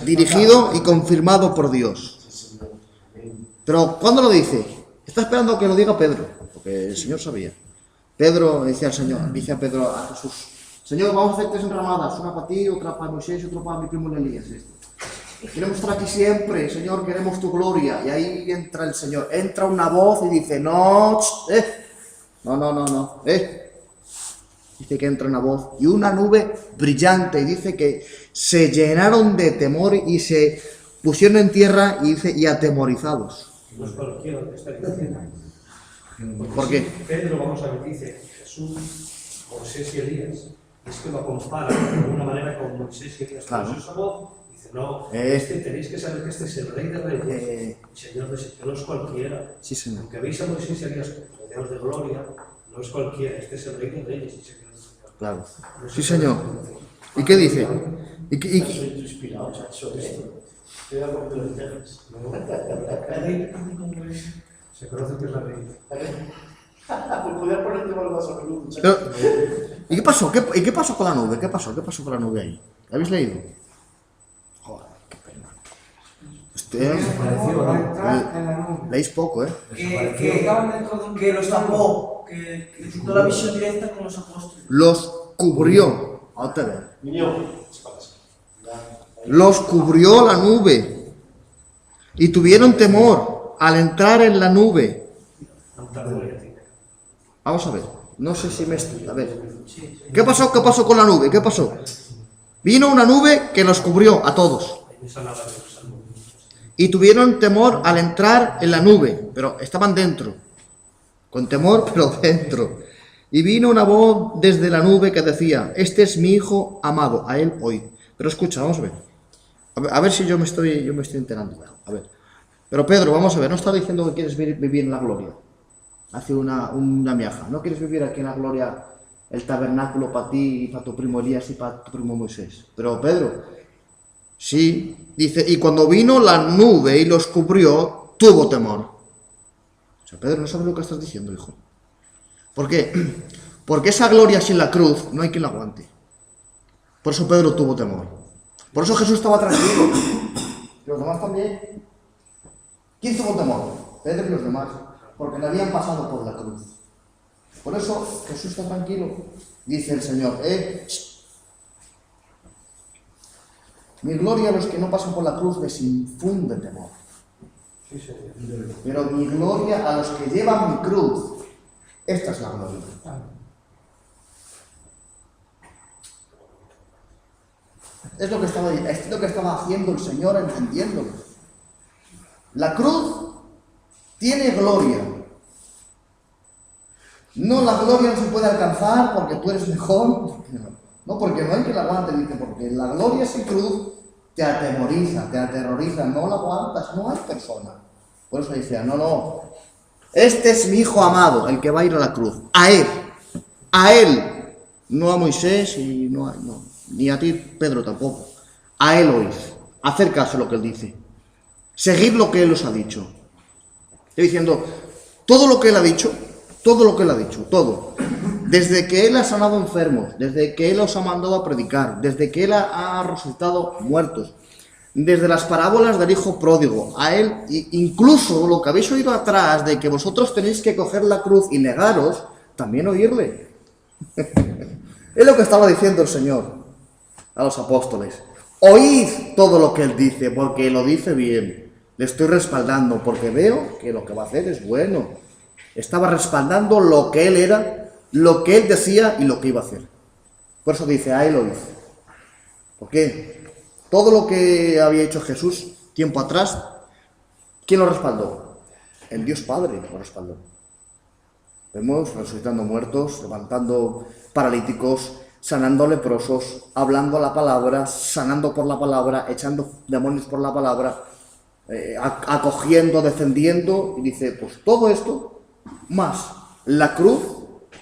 dirigido y confirmado por Dios. Pero ¿cuándo lo dice? Está esperando que lo diga Pedro, porque el Señor sabía. Pedro dice a Pedro, a Jesús, Señor, vamos a hacer 3 enramadas, una para ti, otra para Moisés y otra para mi primo Elías. Queremos estar aquí siempre, Señor, queremos tu gloria. Y ahí entra el Señor, entra una voz y dice, no. Dice que entra una voz y una nube brillante, y dice que se llenaron de temor y se pusieron en tierra y atemorizados. No es cualquiera lo que está diciendo. ¿Por qué? Pedro, vamos a ver, dice Jesús, Moisés y Elías. Es que lo compara de alguna manera con Moisés y Elías. Claro. Pero esa voz dice, no, tenéis que saber que este es el rey de reyes. Y Señor, que no es cualquiera. Sí, Señor. Aunque veis a Moisés y Elías rodeados de gloria, no es cualquiera, este es el rey de reyes y Señor. Claro. Sí, Señor. ¿Y qué dice? Inspirado, o sea, eso es. Queda por lentejas. La ley como es. Se conoce que es la ley. Pues podía ponerte algo más a menudo. Pero, ¿y qué pasó? ¿Y qué pasó con la nube? ¿Qué pasó? ¿Qué pasó con la nube ahí? ¿La habéis leído? Joder, qué pena. Desapareció, va a entrar en la nube. Leéis poco, ¿eh? Que los tapó, que quitó la visión directa con los apóstoles. Los cubrió. Ahora te veo. Niño, Los cubrió la nube y tuvieron temor al entrar en la nube. Vamos a ver, no sé si me estoy... A ver, ¿qué pasó? ¿Qué pasó con la nube? ¿Qué pasó? Vino una nube que los cubrió a todos y tuvieron temor al entrar en la nube, pero estaban dentro, con temor pero dentro. Y vino una voz desde la nube que decía: este es mi hijo amado, a él oíd. Pero escucha, vamos a ver. A ver si yo me estoy enterando. A ver. Pero Pedro, vamos a ver, no estás diciendo que quieres vivir en la gloria. Hace una miaja. ¿No quieres vivir aquí en la gloria, el tabernáculo para ti y para tu primo Elías y para tu primo Moisés? Pero Pedro, sí, dice, y cuando vino la nube y los cubrió, tuvo temor. O sea, Pedro, no sabes lo que estás diciendo, hijo. ¿Por qué? Porque esa gloria sin la cruz no hay quien la aguante. Por eso Pedro tuvo temor. Por eso Jesús estaba tranquilo. ¿Y los demás también? ¿Quién tuvo temor? Pedro y los demás. Porque no habían pasado por la cruz. Por eso Jesús está tranquilo. Dice el Señor, mi gloria a los que no pasan por la cruz les infunde temor. Pero mi gloria a los que llevan mi cruz, esta es la gloria. Es lo que estaba haciendo el Señor, entendiéndolo. La cruz tiene gloria. No, la gloria no se puede alcanzar porque tú eres mejor. No, porque no hay que la aguante, dice, porque la gloria sin cruz te atemoriza, te aterroriza, no la aguantas, no hay persona. Por eso dice, no, este es mi hijo amado, el que va a ir a la cruz. A él, no a Moisés y no, ni a ti, Pedro, tampoco. A él oís, hacer caso a lo que él dice, seguir lo que él os ha dicho. Estoy diciendo, todo lo que él ha dicho, todo. Desde que él ha sanado enfermos, desde que él os ha mandado a predicar, desde que él ha resucitado muertos, desde las parábolas del hijo pródigo, a él, incluso lo que habéis oído atrás de que vosotros tenéis que coger la cruz y negaros, también oírle. Es lo que estaba diciendo el Señor a los apóstoles. Oíd todo lo que él dice, porque lo dice bien. Le estoy respaldando porque veo que lo que va a hacer es bueno. Estaba respaldando lo que él era, lo que él decía y lo que iba a hacer. Por eso dice, a él oíd. ¿Por qué? Todo lo que había hecho Jesús tiempo atrás, ¿quién lo respaldó? El Dios Padre lo respaldó. Vemos resucitando muertos, levantando paralíticos, sanando leprosos, hablando la palabra, sanando por la palabra, echando demonios por la palabra, acogiendo, defendiendo, y dice, pues todo esto, más la cruz,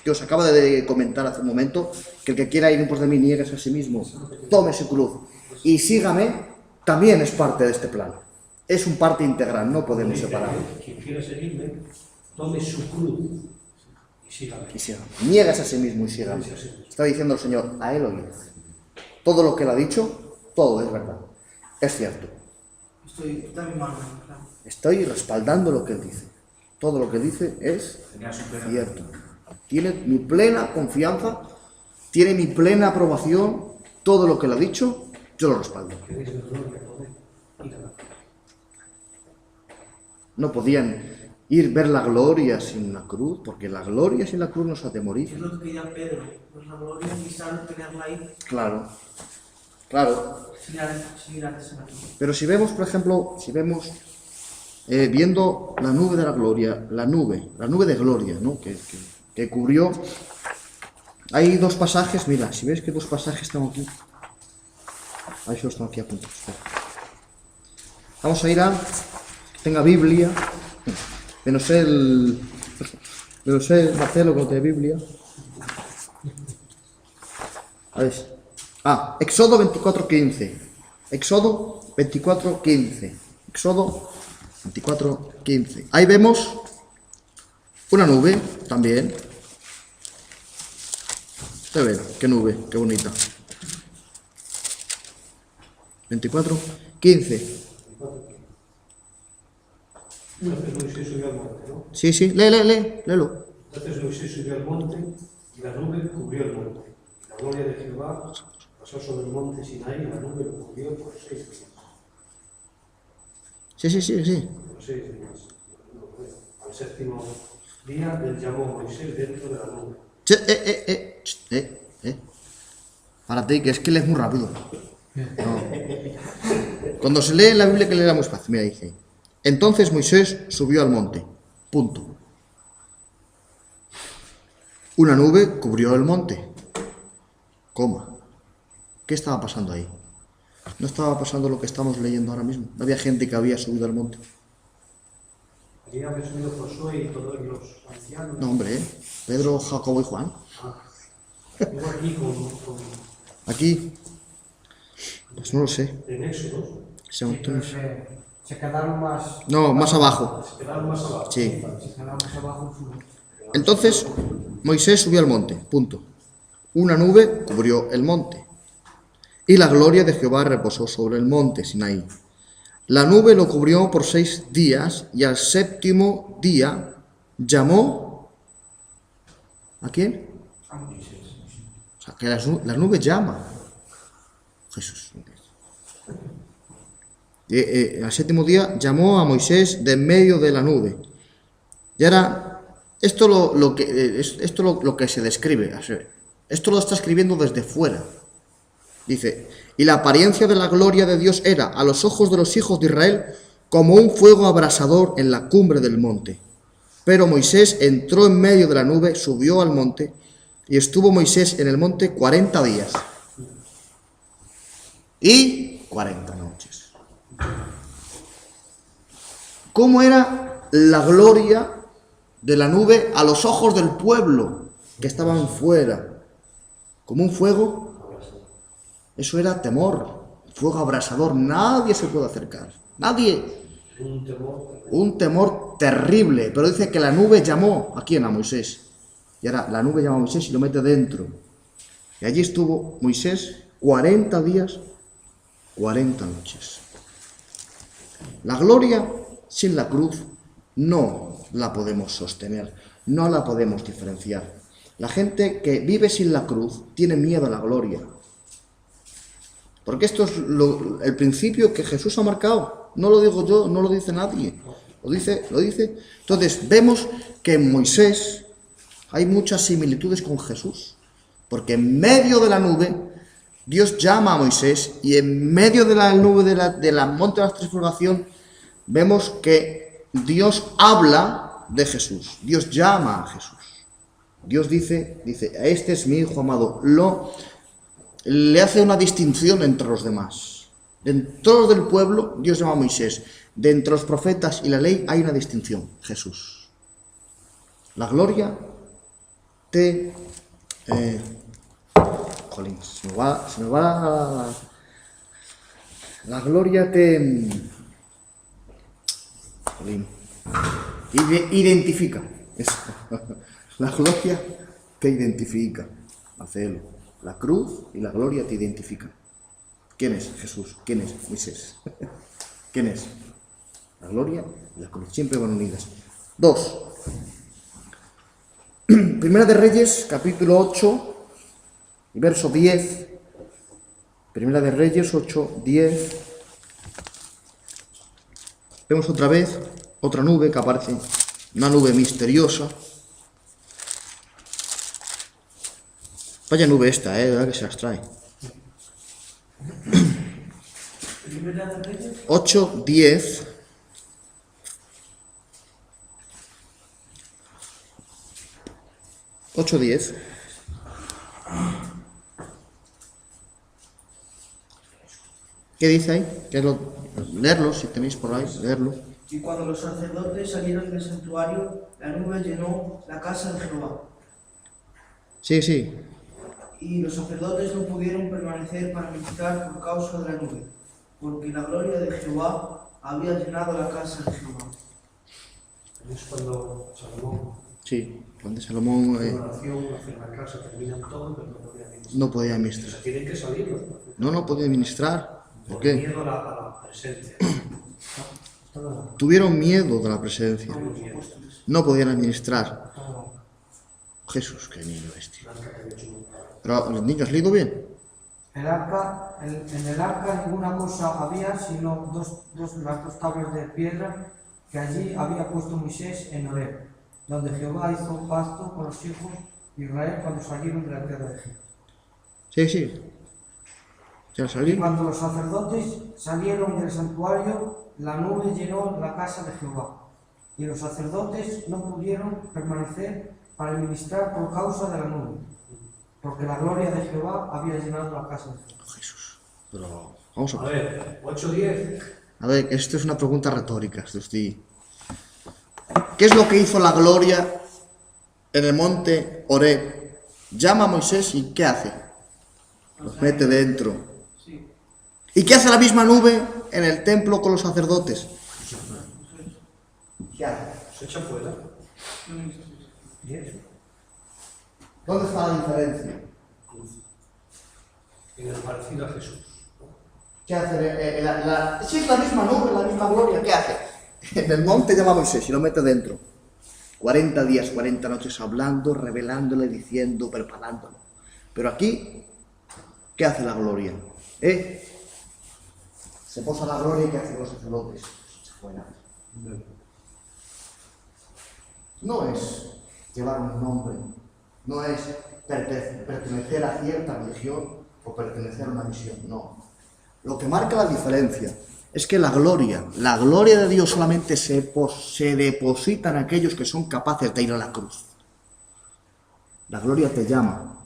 que os acaba de comentar hace un momento, que el que quiera ir en pos de mí niegues a sí mismo, tome su cruz y sígame, también es parte de este plan. Es un parte integral, no podemos separarlo. Quien quiera seguirme, tome su cruz y sígame. Niegas a sí mismo y sígame. Está diciendo el Señor, a él oíd. Todo lo que él ha dicho, todo es verdad. Es cierto. Estoy respaldando lo que él dice. Todo lo que dice es cierto. Tiene mi plena confianza, tiene mi plena aprobación. Todo lo que él ha dicho, yo lo respaldo. No podían ver la gloria sin la cruz, porque la gloria sin la cruz nos atemoriza. Es lo que quería Pedro, pues la gloria quizá tenerla ahí. Claro. Sin antes en la cruz. Pero si vemos, por ejemplo, viendo la nube de la gloria, la nube de gloria, ¿no? que cubrió, hay dos pasajes, mira, si ves que dos pasajes tengo aquí, ahí yo están aquí apuntados. Vamos a ir a, tenga Biblia, no sé Marcelo con de Biblia. A ver. Éxodo 24:15. Éxodo 24:15. Éxodo 24:15. Ahí vemos una nube también. A ver, qué nube, qué bonita. 24:15. Entonces Moisés subió al monte, ¿no? Sí, léelo. Entonces Moisés subió al monte y la nube cubrió el monte. La gloria de Jehová pasó sobre el monte Sinaí y la nube lo cubrió por 6 días. Sí. Por 6 días. Al séptimo día él llamó a Moisés dentro de la nube. Para ti, que es que lees muy rápido. No. Cuando se lee en la Biblia, que leerá muy fácil. Mira, dice: entonces Moisés subió al monte. Punto. Una nube cubrió el monte. Coma. ¿Qué estaba pasando ahí? No estaba pasando lo que estamos leyendo ahora mismo. No había gente que había subido al monte. Allí había subido Josué y todos los ancianos. No, hombre, Pedro, Jacobo y Juan. Luego aquí Aquí, pues no lo sé. en Éxodo, Se entonces... Se quedaron más... No, más abajo. se quedaron más abajo. Sí. Se quedaron más abajo. Entonces, Moisés subió al monte. Punto. Una nube cubrió el monte. Y la gloria de Jehová reposó sobre el monte Sinaí. La nube lo cubrió por 6 días y al séptimo día llamó... ¿A quién? O sea, que las nubes llaman. Jesús. Al séptimo día llamó a Moisés de en medio de la nube. Y ahora, esto lo que se describe. Esto lo está escribiendo desde fuera. Dice: y la apariencia de la gloria de Dios era a los ojos de los hijos de Israel como un fuego abrasador en la cumbre del monte. Pero Moisés entró en medio de la nube, subió al monte, y estuvo Moisés en el monte 40 días y 40 noches. ¿Cómo era la gloria de la nube a los ojos del pueblo que estaban fuera? Como un fuego. Eso era temor, fuego abrasador. Nadie se puede acercar. Nadie. Un temor terrible. Pero dice que la nube llamó a quién, a Moisés. Y ahora la nube llama a Moisés y lo mete dentro. Y allí estuvo Moisés 40 días, 40 noches. La gloria sin la cruz no la podemos sostener, no la podemos diferenciar. La gente que vive sin la cruz tiene miedo a la gloria. Porque esto es el principio que Jesús ha marcado. No lo digo yo, no lo dice nadie. Lo dice. Entonces vemos que en Moisés hay muchas similitudes con Jesús. Porque en medio de la nube Dios llama a Moisés, y en medio de la nube de la monte de la transformación vemos que Dios habla de Jesús. Dios llama a Jesús. Dios dice, este es mi hijo amado. Le hace una distinción entre los demás. Dentro del pueblo, Dios llama a Moisés. De entre los profetas y la ley hay una distinción: Jesús. La gloria te... jolín, se me va la gloria te... Jolín. Identifica. Eso. La gloria te identifica. Marcelo. La cruz y la gloria te identifican. ¿Quién es Jesús? ¿Quién es Moisés? ¿Quién es? La gloria y la cruz siempre van unidas. 2. Primera de Reyes, capítulo 8, y verso 10. Primera de Reyes 8, 10. Vemos otra vez otra nube que aparece, una nube misteriosa. Vaya nube esta, ¿verdad? Que se las trae. 8, 10. ¿Qué dice ahí? Leerlo, si tenéis por ahí, leerlo. Y cuando los sacerdotes salieron del santuario, la nube llenó la casa de Jehová. Sí. Y los sacerdotes no pudieron permanecer para ministrar por causa de la nube, porque la gloria de Jehová había llenado la casa de Jehová. Es cuando Salomón Sí, cuando Salomón en oración hacia la casa terminan todo, pero no podía ministrar. no podía O ministrar. sea, tienen que salir los profetas. No podía ministrar. ¿Por Por qué? miedo a la presencia. Tuvieron miedo de la presencia. Tienen miedo. No podían administrar. Jesús, qué niño este. Blanca que había hecho un milagro. Pero los niños, ¿has leído bien? En el arca ninguna cosa había, sino las dos tablas de piedra que allí había puesto Moisés en Horeb, donde Jehová hizo un pacto con los hijos de Israel cuando salieron de la tierra de Egipto. Sí. Ya Y salí. cuando los sacerdotes salieron del santuario, la nube llenó la casa de Jehová, y los sacerdotes no pudieron permanecer para ministrar por causa de la nube, porque la gloria de Jehová había llenado la casa de Jehová. Jesús. Pero vamos a A ver. ver, 8-10. A ver, esto es una pregunta retórica, esto sí. ¿Qué es lo que hizo la gloria en el monte Horeb? Llama a Moisés y ¿qué hace? Los mete dentro. Sí. ¿Y qué hace la misma nube en el templo con los sacerdotes? ¿Qué hace? Se echa fuera. ¿Dónde está la diferencia? Cruz. En el parecido a Jesús. ¿Qué hace? Si es la misma nube, la misma gloria, ¿qué hace? En el monte llama a Moisés y lo mete dentro. 40 días, 40 noches hablando, revelándole, diciendo, preparándolo. Pero aquí, ¿qué hace la gloria? Se posa la gloria y ¿qué hacen los sacerdotes? Se fuera. No es llevar un nombre, no es pertenecer a cierta religión o pertenecer a una misión, no. Lo que marca la diferencia es que la gloria de Dios solamente se deposita en aquellos que son capaces de ir a la cruz. La gloria te llama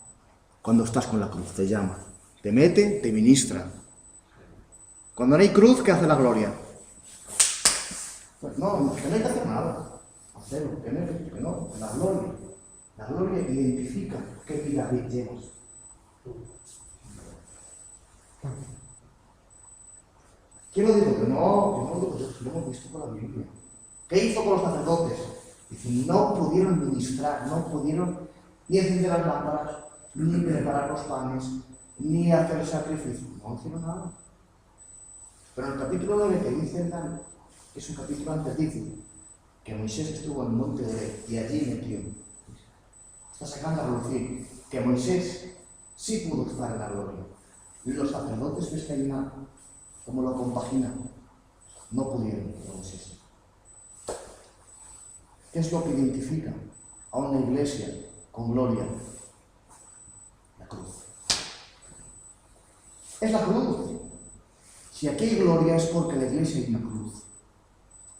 cuando estás con la cruz, te llama, te mete, te ministra. Cuando no hay cruz, ¿qué hace la gloria? Pues no hay que hacer nada. Hacerlo, que no, la gloria identifica qué vida llevas. ¿Quién lo digo? Que no, lo hemos visto con la Biblia. ¿Qué hizo con los sacerdotes? Dice, no pudieron ministrar, no pudieron ni encender las lámparas, ni preparar los panes, ni hacer el sacrificio. No hicieron nada. Pero en el capítulo 9 que dice, es un capítulo antes, dice que Moisés estuvo en el monte de Horeb y allí metió. Está sacando a relucir que Moisés sí pudo estar en la gloria. Y los sacerdotes, ves que hay una, como lo compaginan, no pudieron con Moisés. ¿Qué es lo que identifica a una iglesia con gloria? La cruz. Es la cruz. Si aquí hay gloria es porque la iglesia hay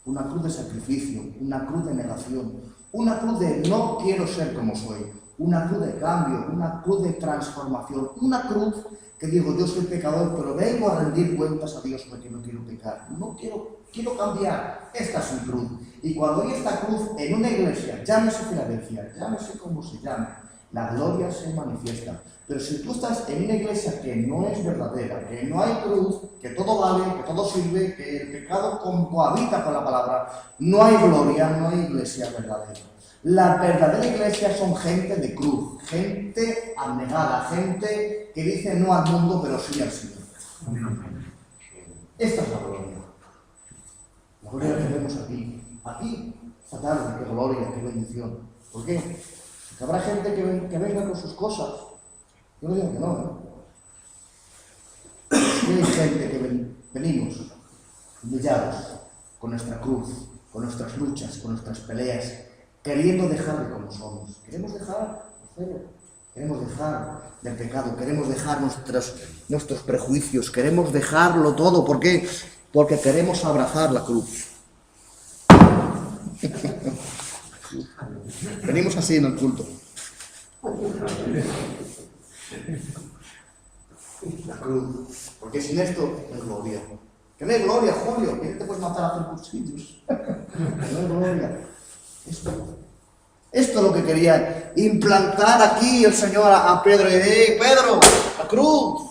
una cruz de sacrificio, una cruz de negación, una cruz de no quiero ser como soy, una cruz de cambio, una cruz de transformación, una cruz que digo, yo soy pecador, pero vengo a rendir cuentas a Dios porque no quiero pecar, no quiero cambiar, esta es mi cruz. Y cuando hay esta cruz en una iglesia, llámese Filadelfia, llámese como se llame, la gloria se manifiesta. Pero si tú estás en una iglesia que no es verdadera, que no hay cruz, que todo vale, que todo sirve, que el pecado cohabita con la palabra, no hay gloria, no hay iglesia verdadera. La verdadera iglesia son gente de cruz, gente abnegada, gente que dice no al mundo, pero sí al Señor. Esta es la gloria. La gloria que vemos aquí. Aquí, esta tarde, qué gloria, qué bendición. ¿Por qué? Porque habrá gente que venga con sus cosas. Yo no digo que no, ¿eh? Y hay gente que venimos humillados con nuestra cruz, con nuestras luchas, con nuestras peleas, queriendo dejar de como somos. Queremos dejar del pecado, queremos dejar nuestros prejuicios, queremos dejarlo todo. ¿Por qué? Porque queremos abrazar la cruz. Venimos así en el culto. La cruz. Porque sin esto no hay gloria. Que no hay gloria, Julio. Que te puedes matar a hacer cursillos. No hay gloria. Esto es lo que quería implantar aquí el Señor a Pedro. Pedro, la cruz.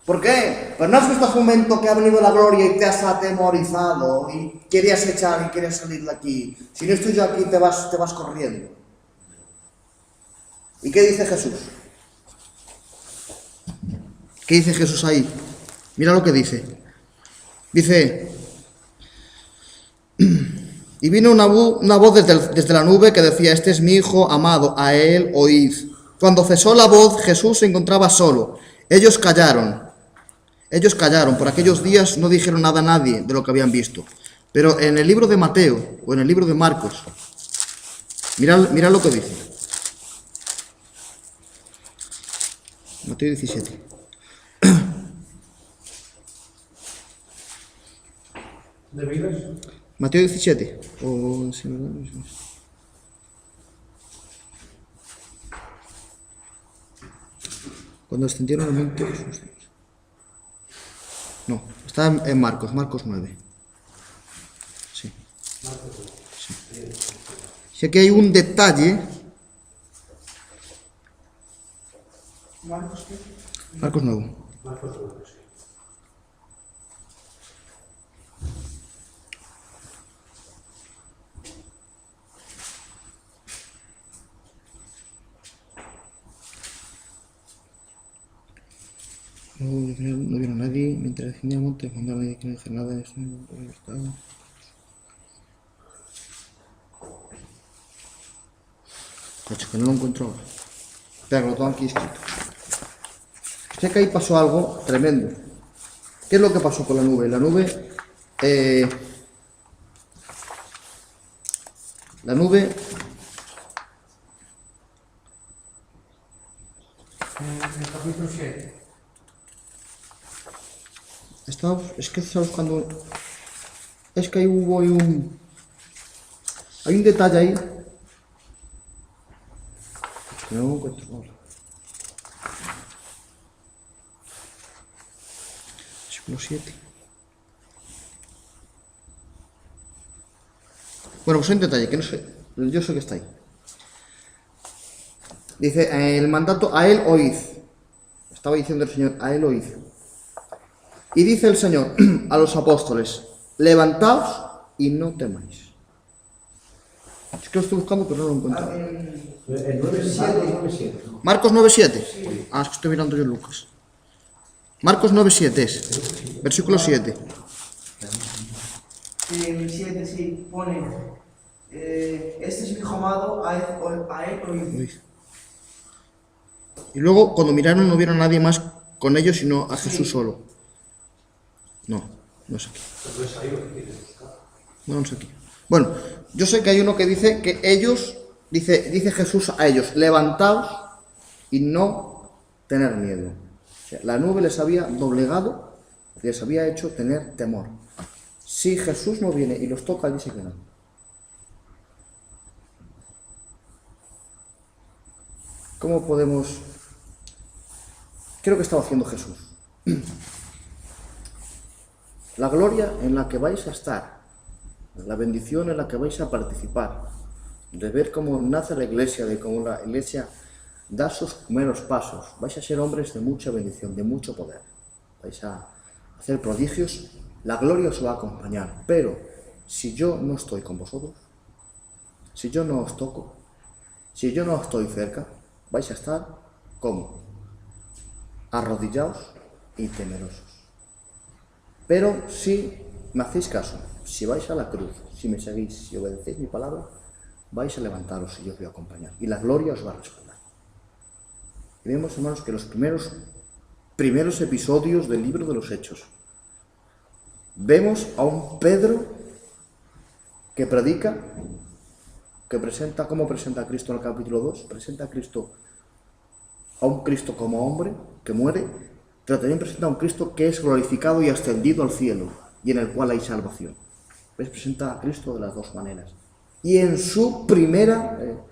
¿Por qué? Pues no has visto hace un momento que ha venido la gloria y te has atemorizado y querías echar y querías salir de aquí. Si no estoy yo aquí, te vas corriendo. ¿Y qué dice Jesús? ¿Qué dice Jesús ahí? Mira lo que dice. Dice, y vino una voz desde la nube que decía, este es mi hijo amado, a él oíd. Cuando cesó la voz, Jesús se encontraba solo. Ellos callaron. Por aquellos días no dijeron nada a nadie de lo que habían visto. Pero en el libro de Mateo o en el libro de Marcos, mira lo que dice. Mateo 17. ¿De vidas? Mateo 17. Cuando extendieron el monte Jesús. No, está en Marcos 9. Sí. Sé que hay un detalle. Marcos, ¿qué? Marcos 9. Marcos 9, sí. No vieron a nadie mientras descendía el monte, cuando nadie que no dice nada de eso. Coche, que no lo encuentro ahora. Espera, que lo tengo aquí escrito. Sé que ahí pasó algo tremendo. ¿Qué es lo que pasó con la nube? La nube En el capítulo 7. es que estaba buscando. Es que ahí hubo hay un detalle ahí. Que no lo encuentro ahora. Versículo 7. Bueno, pues hay un detalle que no sé. Yo sé que está ahí. Dice, el mandato a él oíd. Estaba diciendo el Señor, a él oíd. Y dice el Señor a los apóstoles, levantaos y no temáis. Es que lo estoy buscando, pero no lo encuentro. El 9.7. Marcos 9.7. Ah, es que estoy mirando yo Lucas. Marcos 9.7 es. Versículo 7. En el 7, sí, pone, este es mi hijo amado, a él oíd. Uy. Y luego, cuando miraron, no vieron a nadie más con ellos, sino a Jesús solo. No es aquí. Entonces ahí lo que quieres buscar. No es aquí. Bueno, yo sé que hay uno que dice que ellos, dice Jesús a ellos, levantaos y no tener miedo. O sea, la nube les había doblegado, les había hecho tener temor. Si Jesús no viene y los toca, allí se quedan. ¿Cómo podemos...? ¿Qué es lo que estaba haciendo Jesús? La gloria en la que vais a estar, la bendición en la que vais a participar, de ver cómo nace la iglesia, de cómo la iglesia da sus primeros pasos, vais a ser hombres de mucha bendición, de mucho poder, vais a hacer prodigios, la gloria os va a acompañar, pero si yo no estoy con vosotros, si yo no os toco, si yo no estoy cerca, vais a estar como arrodillados y temerosos. Pero si me hacéis caso, si vais a la cruz, si me seguís, si obedecéis mi palabra, vais a levantaros y yo os voy a acompañar. Y la gloria os va a respaldar. Y vemos, hermanos, que los primeros episodios del libro de los Hechos, vemos a un Pedro que predica, que presenta, ¿cómo presenta a Cristo en el capítulo 2? Presenta a un Cristo como hombre, que muere, pero también presenta a un Cristo que es glorificado y ascendido al cielo, y en el cual hay salvación. ¿Ves? Presenta a Cristo de las dos maneras. Y en su primer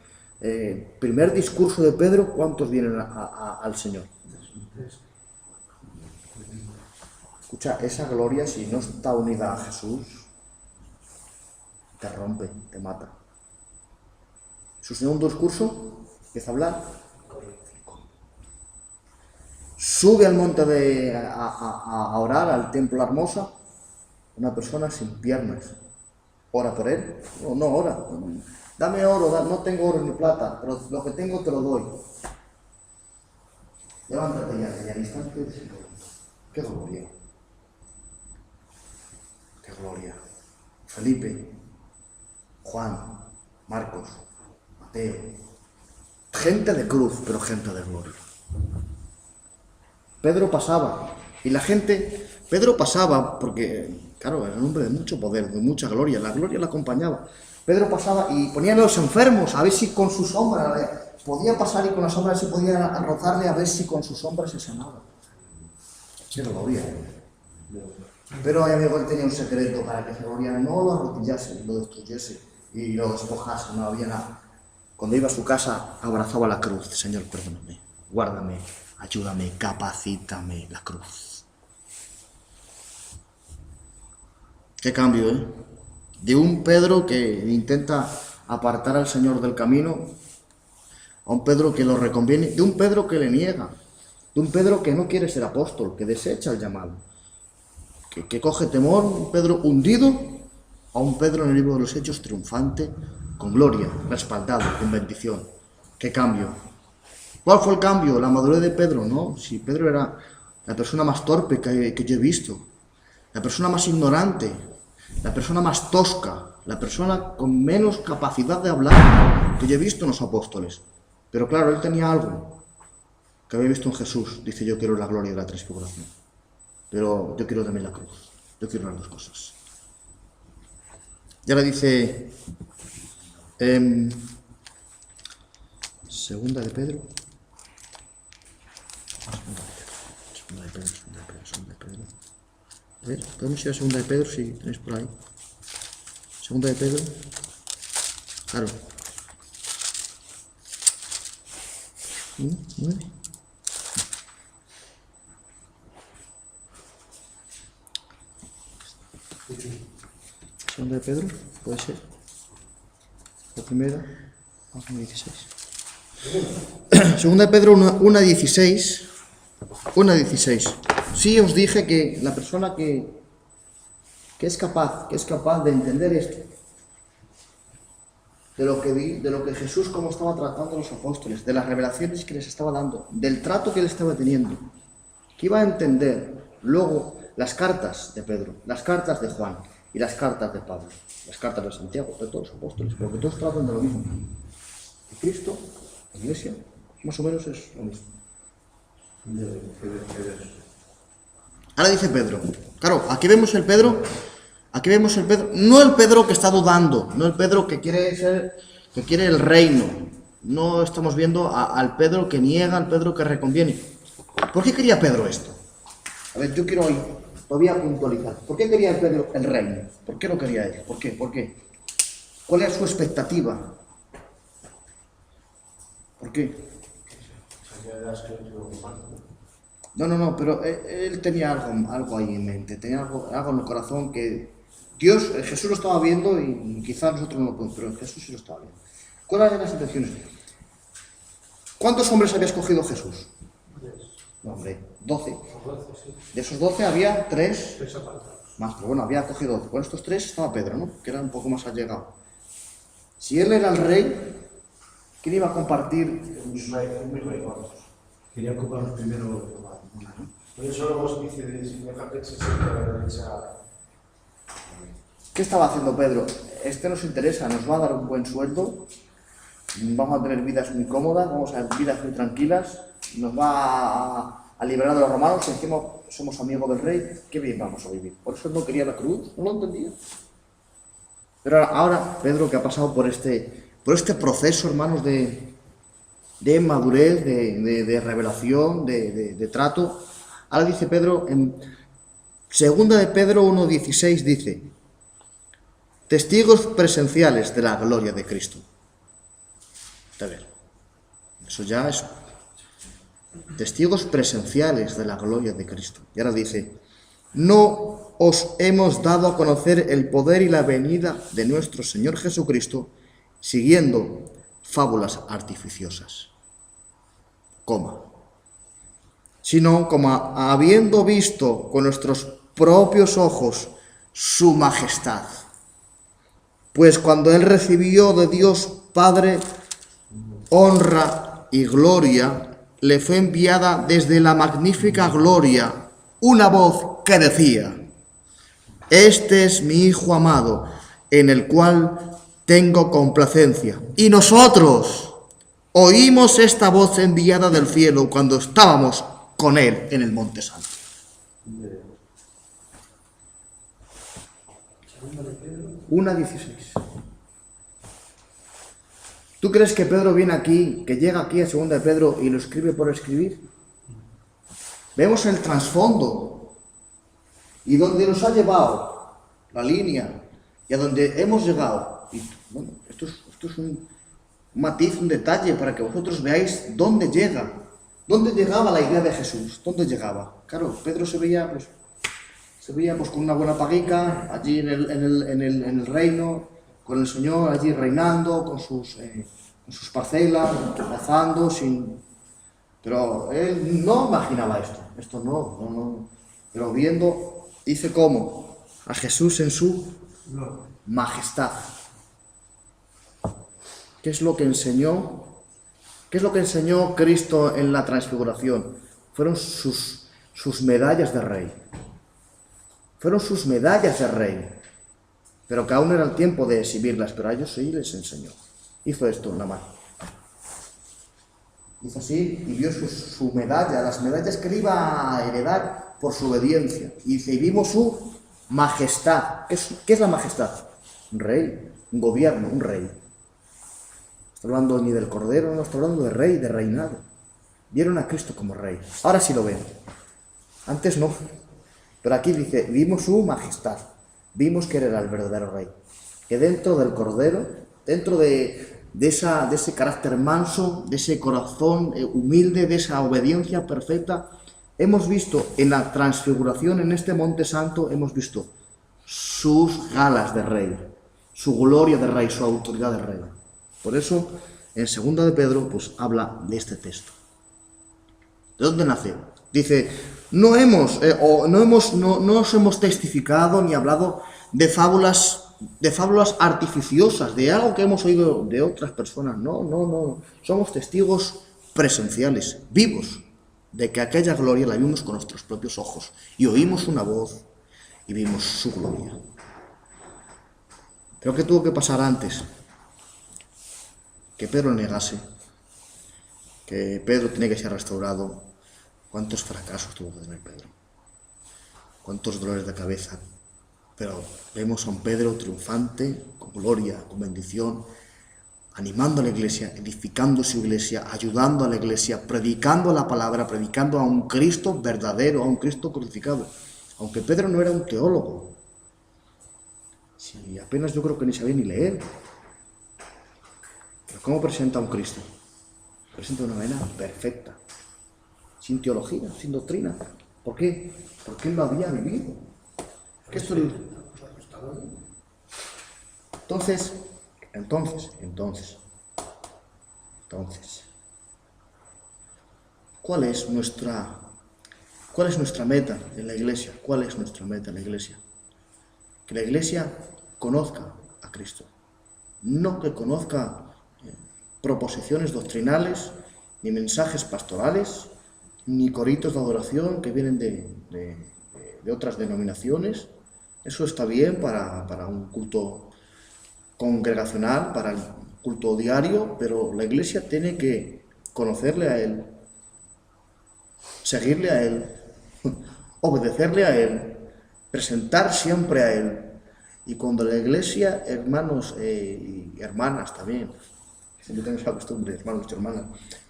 discurso de Pedro, ¿cuántos vienen al Señor? Escucha, esa gloria, si no está unida a Jesús, te rompe, te mata. Su segundo discurso empieza a hablar. sube al monte a orar, al templo La Hermosa, una persona sin piernas. ¿Ora por él? No ora. Dame oro, no tengo oro ni plata, pero lo que tengo te lo doy. Levántate ya, y al instante del Señor. ¡Qué gloria! ¡Qué gloria! Felipe, Juan, Marcos, Mateo. Gente de cruz, pero gente de gloria. Pedro pasaba, y la gente... Pedro pasaba porque, claro, era un hombre de mucho poder, de mucha gloria. La gloria la acompañaba. Pedro pasaba y ponía a los enfermos a ver si con su sombra podía pasar, y con la sombra se podía rozarle a ver si con su sombra se sanaba. ¡Qué gloria! Pero, amigo, él tenía un secreto para que esa gloria no lo arrodillase, lo destruyese y lo despojase, no había nada. Cuando iba a su casa, abrazaba la cruz. Señor, perdóname, guárdame, ayúdame, capacítame, la cruz. Qué cambio, ¿eh? De un Pedro que intenta apartar al Señor del camino, a un Pedro que lo reconviene, de un Pedro que le niega, de un Pedro que no quiere ser apóstol, que desecha el llamado, que coge temor, un Pedro hundido, a un Pedro en el libro de los Hechos triunfante, con gloria, respaldado, con bendición. ¡Qué cambio! ¿Cuál fue el cambio? La madurez de Pedro, ¿no? Si Pedro era la persona más torpe que yo he visto, la persona más ignorante, la persona más tosca, la persona con menos capacidad de hablar que yo he visto en los apóstoles. Pero claro, él tenía algo que había visto en Jesús. Dice, yo quiero la gloria de la transfiguración, pero yo quiero también la cruz. Yo quiero las dos cosas. Y ahora dice, segunda de Pedro. Segunda de Pedro. A ver, podemos ir a segunda de Pedro si tenéis por ahí. Segunda de Pedro. Claro. 9. Segunda de Pedro, puede ser. La primera. 1:16. Segunda de Pedro 1:16. 1:16. Sí, os dije que la persona que es capaz de entender esto, de lo que Jesús, cómo estaba tratando a los apóstoles, de las revelaciones que les estaba dando, del trato que él estaba teniendo, que iba a entender luego las cartas de Pedro, las cartas de Juan y las cartas de Pablo, las cartas de Santiago, de todos los apóstoles, porque todos tratan de lo mismo. Y Cristo, la Iglesia, más o menos es lo mismo. Ahora dice Pedro, claro, aquí vemos el Pedro, no el Pedro que está dudando, no el Pedro que quiere el reino, no estamos viendo al Pedro que niega, al Pedro que reconviene. ¿Por qué quería Pedro esto? A ver, yo quiero hoy todavía puntualizar. ¿Por qué quería Pedro el reino? ¿Por qué lo quería él? ¿Por qué? ¿Cuál era su expectativa? ¿Por qué? No, pero él tenía algo ahí en mente, tenía algo en el corazón que Jesús lo estaba viendo y quizás nosotros no lo podemos, pero Jesús sí lo estaba viendo. ¿Cuáles eran las intenciones? ¿Cuántos hombres había escogido Jesús? No, hombre, 12. De esos 12 había 3 más, pero bueno, había cogido 12. Con estos 3 estaba Pedro, ¿no? Que era un poco más allegado. Si él era el rey, ¿quién iba a compartir? Quería ocupar primero. Por eso luego dice de que se sienta a la derecha. ¿Qué estaba haciendo Pedro? Este nos interesa, nos va a dar un buen sueldo, vamos a tener vidas muy cómodas, vamos a tener vidas muy tranquilas, nos va a liberar de los romanos, encima somos amigos del rey, qué bien vamos a vivir. Por eso no quería la cruz, no lo entendía. Pero ahora Pedro, que ha pasado por este proceso, hermanos, de madurez, de revelación, de trato, ahora dice Pedro, en segunda de Pedro 1:16 dice, testigos presenciales de la gloria de Cristo. A ver, eso ya es testigos presenciales de la gloria de Cristo. Y ahora dice, no os hemos dado a conocer el poder y la venida de nuestro Señor Jesucristo siguiendo fábulas artificiosas. sino como habiendo visto con nuestros propios ojos su majestad. Pues cuando él recibió de Dios Padre honra y gloria, le fue enviada desde la magnífica gloria una voz que decía: este es mi Hijo amado, en el cual tengo complacencia. Y nosotros oímos esta voz enviada del cielo cuando estábamos con él en el Monte Santo. 1:16. ¿Tú crees que Pedro viene aquí, que llega aquí a 2 de Pedro y lo escribe por escribir? Vemos el trasfondo y donde nos ha llevado la línea y a donde hemos llegado. Y bueno, esto es un matiz, un detalle para que vosotros veáis dónde llega, dónde llegaba la idea de Jesús, dónde llegaba. Claro, Pedro se veía con una buena paguica allí en el reino, con el Señor allí reinando, con sus parcelas, cazando, pero él no imaginaba esto no. Pero viendo, dice cómo, a Jesús en su majestad. ¿Qué es lo que enseñó Cristo en la transfiguración? Fueron sus medallas de rey. Fueron sus medallas de rey. Pero que aún era el tiempo de exhibirlas, pero a ellos sí les enseñó. Hizo esto en la mano. Hizo así y vio su medalla, las medallas que él iba a heredar por su obediencia. Y dice, y vimos su majestad. ¿Qué es la majestad? Un rey, un gobierno, un rey. No está hablando ni del cordero, no está hablando de rey, de reinado. Vieron a Cristo como rey. Ahora sí lo ven. Antes no. Pero aquí dice, vimos su majestad. Vimos que era el verdadero rey. Que dentro del cordero, dentro de ese carácter manso, de ese corazón humilde, de esa obediencia perfecta, hemos visto en la transfiguración, en este Monte Santo, hemos visto sus galas de rey, su gloria de rey, su autoridad de rey. Por eso, en 2 de Pedro, pues habla de este texto. ¿De dónde nace? Dice, no os hemos testificado ni hablado de fábulas artificiosas, de algo que hemos oído de otras personas. No. Somos testigos presenciales, vivos, de que aquella gloria la vimos con nuestros propios ojos y oímos una voz y vimos su gloria. Creo que tuvo que pasar antes que Pedro negase, que Pedro tenía que ser restaurado. ¿Cuántos fracasos tuvo que tener Pedro? ¿Cuántos dolores de cabeza? Pero vemos a un Pedro triunfante, con gloria, con bendición, animando a la iglesia, edificando su iglesia, ayudando a la iglesia, predicando la palabra, predicando a un Cristo verdadero, a un Cristo crucificado. Aunque Pedro no era un teólogo. Sí, apenas yo creo que ni sabía ni leer. Pero ¿cómo presenta a un Cristo? Presenta de una manera perfecta. Sin teología, sin doctrina. ¿Por qué? Porque él lo había vivido. ¿Qué es el... Entonces, ¿cuál es nuestra meta en la iglesia? ¿Cuál es nuestra meta en la iglesia? Que la iglesia conozca a Cristo. No que conozca proposiciones doctrinales, ni mensajes pastorales, ni coritos de adoración que vienen de otras denominaciones. Eso está bien para un culto congregacional, para el culto diario, pero la iglesia tiene que conocerle a Él, seguirle a Él, obedecerle a Él, presentar siempre a Él. Y cuando la iglesia, hermanos y hermanas también, siempre tenemos la costumbre, hermanos y hermanas,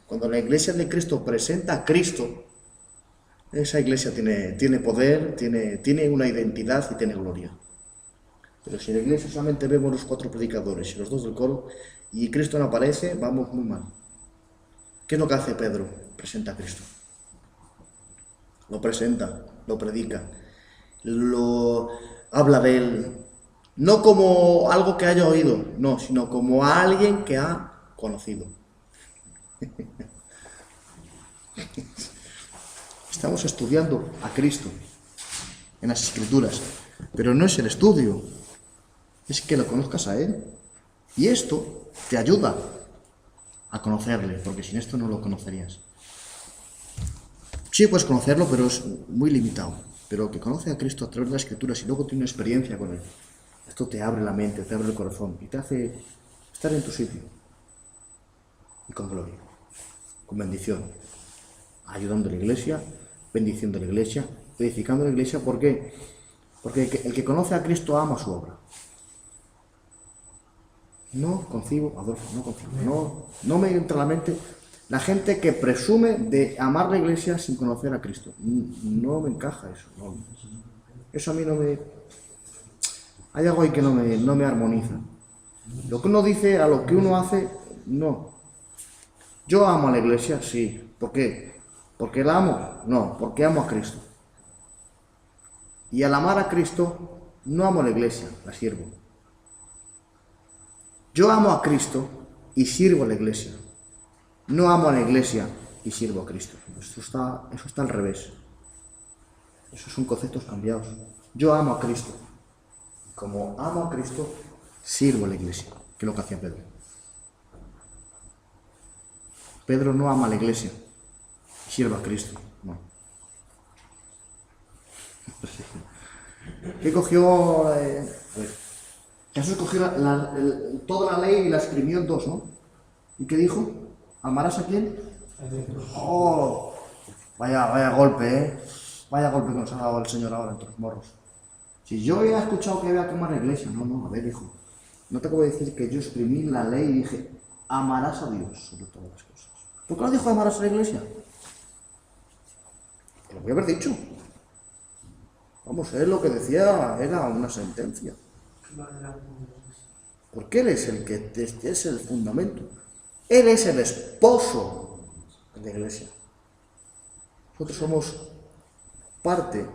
cuando la iglesia de Cristo presenta a Cristo, esa iglesia tiene poder, tiene una identidad y tiene gloria. Pero si en la iglesia solamente vemos los 4 predicadores y los 2 del coro y Cristo no aparece, vamos muy mal. ¿Qué es lo que hace Pedro? Presenta a Cristo. Lo presenta, lo predica, lo habla de Él. No como algo que haya oído, no, sino como a alguien que ha conocido. Estamos estudiando a Cristo en las Escrituras, pero no es el estudio, es que lo conozcas a Él. Y esto te ayuda a conocerle, porque sin esto no lo conocerías. Sí puedes conocerlo, pero es muy limitado. Pero el que conoce a Cristo a través de las Escrituras y luego tiene una experiencia con Él, esto te abre la mente, te abre el corazón y te hace estar en tu sitio. Y con gloria, con bendición, ayudando a la iglesia, bendiciendo a la iglesia, edificando a la iglesia. ¿Por qué? Porque el que conoce a Cristo ama su obra. No concibo, Adolfo, no concibo, no me entra a la mente la gente que presume de amar la iglesia sin conocer a Cristo. No me encaja eso. No. Eso a mí no me... Hay algo ahí que no me armoniza. Lo que uno dice a lo que uno hace, no. Yo amo a la iglesia, sí. ¿Por qué? ¿Porque la amo? No, porque amo a Cristo. Y al amar a Cristo, no amo a la iglesia, la sirvo. Yo amo a Cristo y sirvo a la iglesia. No amo a la iglesia y sirvo a Cristo. Eso está al revés. Esos son conceptos cambiados. Yo amo a Cristo. Como amo a Cristo, sirvo a la iglesia, que es lo que hacía Pedro. Pedro no ama a la iglesia y sirve a Cristo. No. ¿Qué cogió? Jesús cogió toda la ley y la escribió en dos, ¿no? ¿Y qué dijo? ¿Amarás a quién? ¡Oh! Vaya golpe, ¿eh? Vaya golpe que nos ha dado el Señor ahora entre los morros. Si yo había escuchado que había que amar la iglesia, no, a ver, hijo. No te acabo de decir que yo escribí la ley y dije, amarás a Dios sobre todas las cosas. ¿Por qué no dijo amarás a la iglesia? Te lo voy a haber dicho. Vamos, él lo que decía era una sentencia. Porque Él es el que es el fundamento. Él es el esposo de la iglesia. Nosotros somos parte.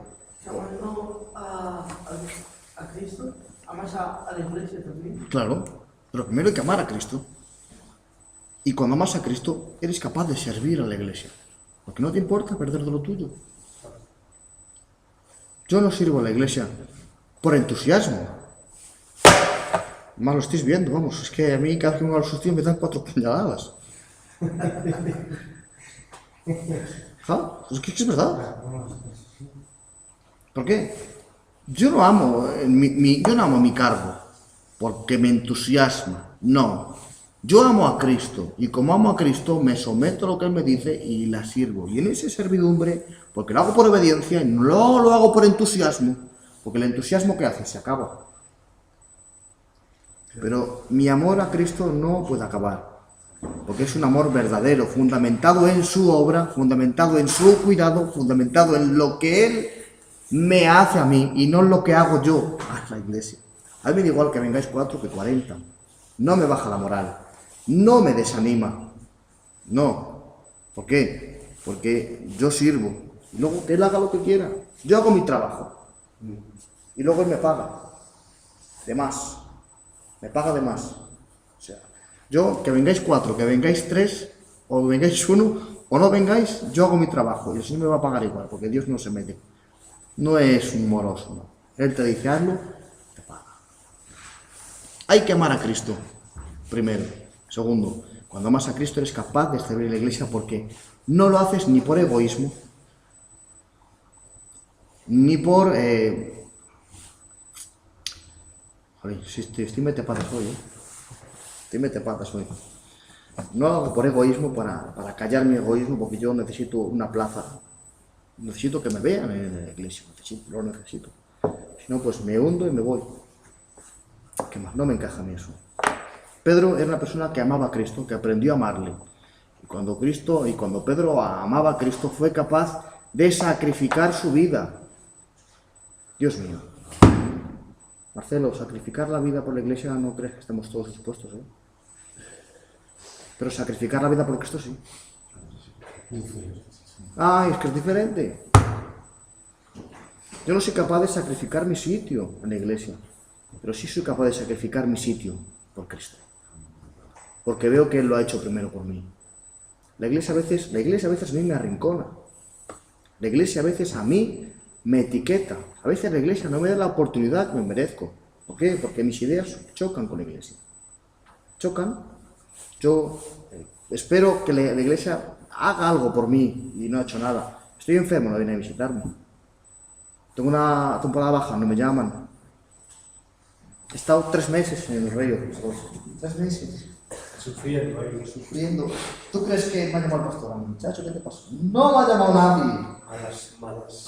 Amando a Cristo, amas a la iglesia también. Claro, pero primero hay que amar a Cristo. Y cuando amas a Cristo, eres capaz de servir a la iglesia. Porque no te importa perder de lo tuyo. Yo no sirvo a la iglesia por entusiasmo. Más lo estáis viendo, vamos. Es que a mí cada vez que me va a los tíos me dan 4 puñaladas. ¿Ah? Es que es verdad. ¿Por qué? Yo no amo mi cargo porque me entusiasma. No. Yo amo a Cristo y como amo a Cristo me someto a lo que Él me dice y la sirvo. Y en esa servidumbre, porque lo hago por obediencia y no lo hago por entusiasmo, porque el entusiasmo ¿qué hace? Se acaba. Pero mi amor a Cristo no puede acabar, porque es un amor verdadero, fundamentado en su obra, fundamentado en su cuidado, fundamentado en lo que Él me hace a mí y no en lo que hago yo a la iglesia. A mí me da igual que vengáis 4 que 40. No me baja la moral, no me desanima. No. ¿Por qué? Porque yo sirvo. Y luego que Él haga lo que quiera. Yo hago mi trabajo. Y luego Él me paga. De más. Me paga de más. O sea, yo, que vengáis 4, que vengáis 3, o vengáis 1, o no vengáis, yo hago mi trabajo. Y el Señor me va a pagar igual, porque Dios no se mete. No es un moroso, no. Él te dice, hazlo, te paga. Hay que amar a Cristo, primero. Segundo, cuando amas a Cristo eres capaz de servir a la iglesia porque no lo haces ni por egoísmo, ni por... Joder, estoy mete patas hoy, ¿eh? Estoy mete patas hoy. No lo hago por egoísmo, para callar mi egoísmo, porque yo necesito una plaza. Necesito que me vean en la iglesia, lo necesito. Si no, pues me hundo y me voy. ¿Qué más? No me encaja a mí eso. Pedro era una persona que amaba a Cristo, que aprendió a amarle. Y cuando Pedro amaba a Cristo, fue capaz de sacrificar su vida. Dios mío. Marcelo, sacrificar la vida por la iglesia no crees que estemos todos dispuestos, ¿eh? Pero sacrificar la vida por Cristo sí. Ah, es que es diferente. Yo no soy capaz de sacrificar mi sitio en la iglesia, pero sí soy capaz de sacrificar mi sitio por Cristo. Porque veo que Él lo ha hecho primero por mí. La iglesia a veces a mí me arrincona. La iglesia a veces a mí me etiqueta. A veces la iglesia no me da la oportunidad que me merezco. ¿Por qué? Porque mis ideas chocan con la iglesia. Chocan. Yo espero que la iglesia haga algo por mí y no ha hecho nada. Estoy enfermo, no viene a visitarme. Tengo una temporada baja, no me llaman. He estado 3 meses en el río. 3 meses. Sufriendo ahí. Sufriendo. ¿Tú crees que me ha llamado el pastor a mí? Muchacho, ¿qué te pasó? No me ha llamado nadie. A las malas.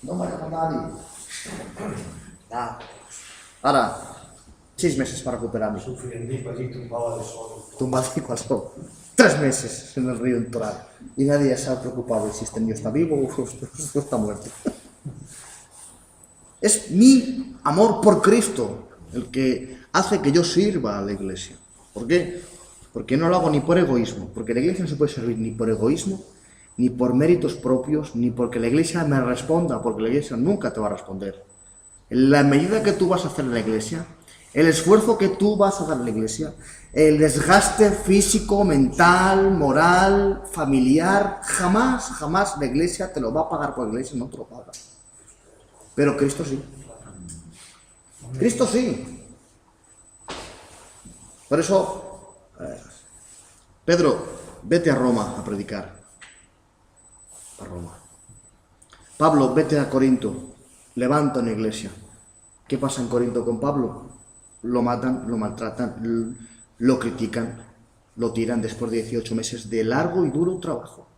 No me ha llamado nadie. Ah. Ahora, 6 meses para recuperarme. Sufriendo allí tumbado de sol. Tumbadico al sol. 3 meses en el río en Toral. Y nadie se ha preocupado de si este niño está vivo o está muerto. Es mi amor por Cristo el que hace que yo sirva a la iglesia. ¿Por qué? Porque no lo hago ni por egoísmo. Porque la iglesia no se puede servir ni por egoísmo, ni por méritos propios, ni porque la iglesia me responda, porque la iglesia nunca te va a responder. En la medida que tú vas a hacer en la iglesia, el esfuerzo que tú vas a dar en la iglesia, el desgaste físico, mental, moral, familiar, jamás la iglesia te lo va a pagar, por la iglesia no te lo paga. Pero Cristo sí. Cristo sí. Por eso, Pedro, vete a Roma a predicar. A Roma. Pablo, vete a Corinto. Levanta una iglesia. ¿Qué pasa en Corinto con Pablo? Lo matan, lo maltratan, lo critican, lo tiran después de 18 meses de largo y duro trabajo.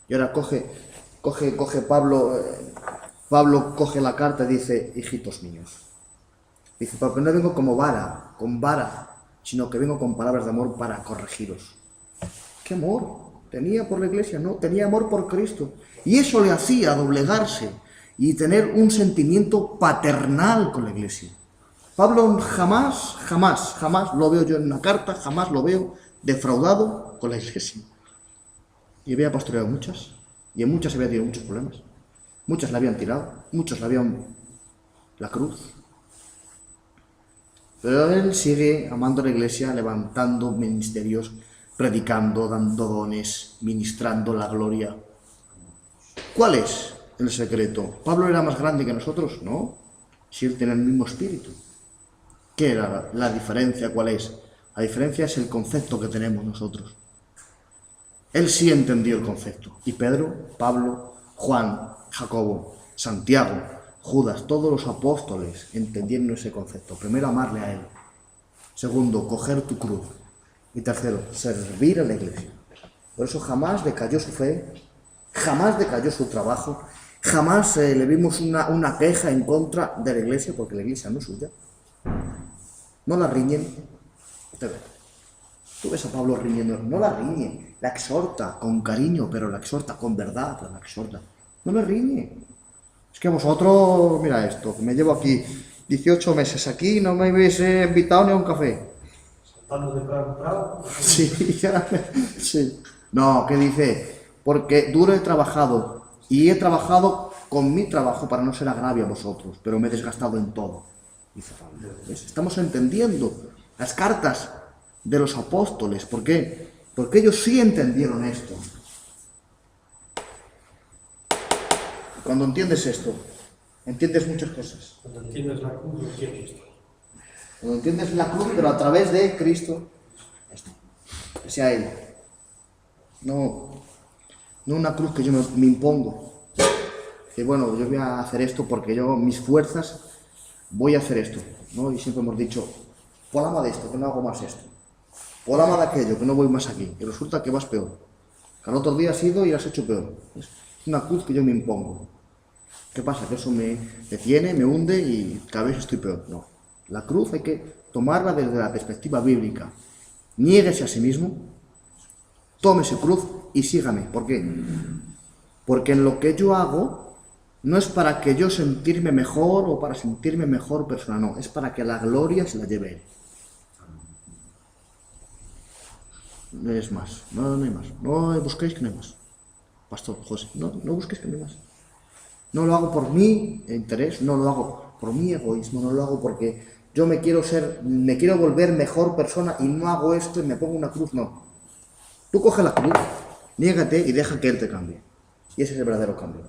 Y ahora coge Pablo coge la carta y dice, hijitos míos. Dice, porque no vengo como con vara, sino que vengo con palabras de amor para corregiros. ¿Qué amor tenía por la iglesia? No, tenía amor por Cristo. Y eso le hacía doblegarse y tener un sentimiento paternal con la iglesia. Pablo jamás lo veo yo en una carta, jamás lo veo defraudado con la iglesia. Y había pastoreado muchas, y en muchas había tenido muchos problemas. Muchas la habían tirado, muchos la habían la cruz. Pero él sigue amando a la iglesia, levantando ministerios, predicando, dando dones, ministrando la gloria. ¿Cuál es el secreto? ¿Pablo era más grande que nosotros? No, si él tiene el mismo espíritu. ¿Qué era la diferencia? ¿Cuál es? La diferencia es el concepto que tenemos nosotros. Él sí entendió el concepto. Y Pedro, Pablo, Juan, Jacobo, Santiago, Judas, todos los apóstoles entendieron ese concepto. Primero, amarle a él. Segundo, coger tu cruz. Y tercero, servir a la iglesia. Por eso jamás decayó su fe, jamás decayó su trabajo, jamás le vimos una queja en contra de la iglesia, porque la iglesia no es suya. No la riñen. Tú ves a Pablo riñendo, no la riñe, la exhorta con cariño, pero la exhorta con verdad, la exhorta. No la riñe. Es que vosotros, mira esto, me llevo aquí 18 meses aquí y no me habéis invitado ni a un café. Saltando de prado en prado. Sí, sí. No, ¿qué dice? Porque duro he trabajado y he trabajado con mi trabajo para no ser agravio a vosotros, pero me he desgastado en todo. Dice Pablo. ¿Ves? Estamos entendiendo las cartas de los apóstoles. ¿Por qué? Porque ellos sí entendieron esto. Cuando entiendes esto, entiendes muchas cosas. Cuando entiendes la cruz, lo entiendes todo. Cuando entiendes la cruz, pero a través de Cristo, esto, que sea Él. No una cruz que yo me impongo. Que bueno, yo voy a hacer esto porque yo, mis fuerzas, voy a hacer esto, ¿no? Y siempre hemos dicho, por ama de esto, que no hago más esto. Por ama de aquello, que no voy más aquí. Y resulta que vas peor. Que al otro día has ido y has hecho peor. Es una cruz que yo me impongo. ¿Qué pasa? Que eso me detiene, me hunde y cada vez estoy peor. No. La cruz hay que tomarla desde la perspectiva bíblica. Niéguese a sí mismo, tome su cruz y sígame. ¿Por qué? Porque en lo que yo hago no es para que yo sentirme mejor o para sentirme mejor persona, no. Es para que la gloria se la lleve Él. No es más, no hay más. No busquéis que no hay más. Pastor José, no busquéis que no hay más. No lo hago por mi interés, no lo hago por mi egoísmo, no lo hago porque yo me quiero volver mejor persona y no hago esto y me pongo una cruz, no. Tú coge la cruz, niégate y deja que Él te cambie. Y ese es el verdadero cambio.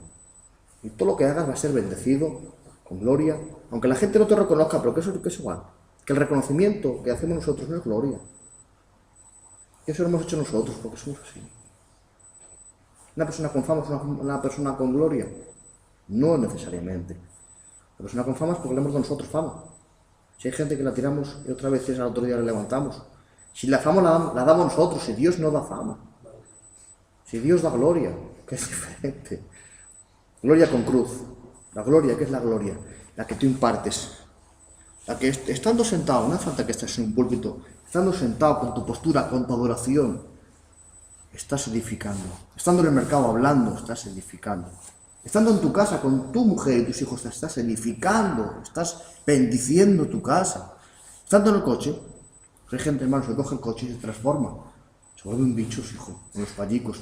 Y todo lo que hagas va a ser bendecido, con gloria, aunque la gente no te reconozca, pero que eso es igual. Que el reconocimiento que hacemos nosotros no es gloria. Eso lo hemos hecho nosotros, porque somos así. Una persona con fama es una persona con gloria. No necesariamente. La persona con fama es porque le hemos dado nosotros fama. Si hay gente que la tiramos y otra vez al otro día la levantamos. Si la fama la damos nosotros, si Dios no da fama. Si Dios da gloria, que es diferente. Gloria con cruz. La gloria, ¿qué es la gloria? La que tú impartes. La que estando sentado, no hace falta que estés en un púlpito, estando sentado con tu postura, con tu adoración, estás edificando. Estando en el mercado hablando, estás edificando. Estando en tu casa con tu mujer y tus hijos, te estás edificando, estás bendiciendo tu casa. Estando en el coche, hay gente, hermanos, que coge el coche y se transforma. Se vuelven bichos, hijo, con los pallicos.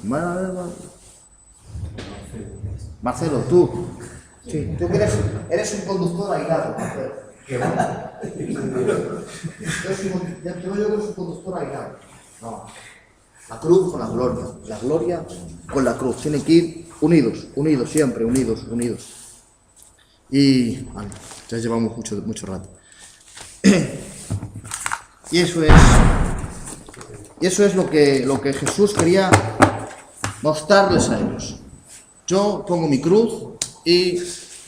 Marcelo, tú. Sí, tú que eres un conductor airado, Marcelo. ¿Qué va? Yo que eres un conductor airado. No. La cruz con la gloria con la cruz. Tienen que ir unidos, siempre, unidos. Y vale, ya llevamos mucho rato. Y eso es lo que Jesús quería mostrarles a ellos. Yo pongo mi cruz y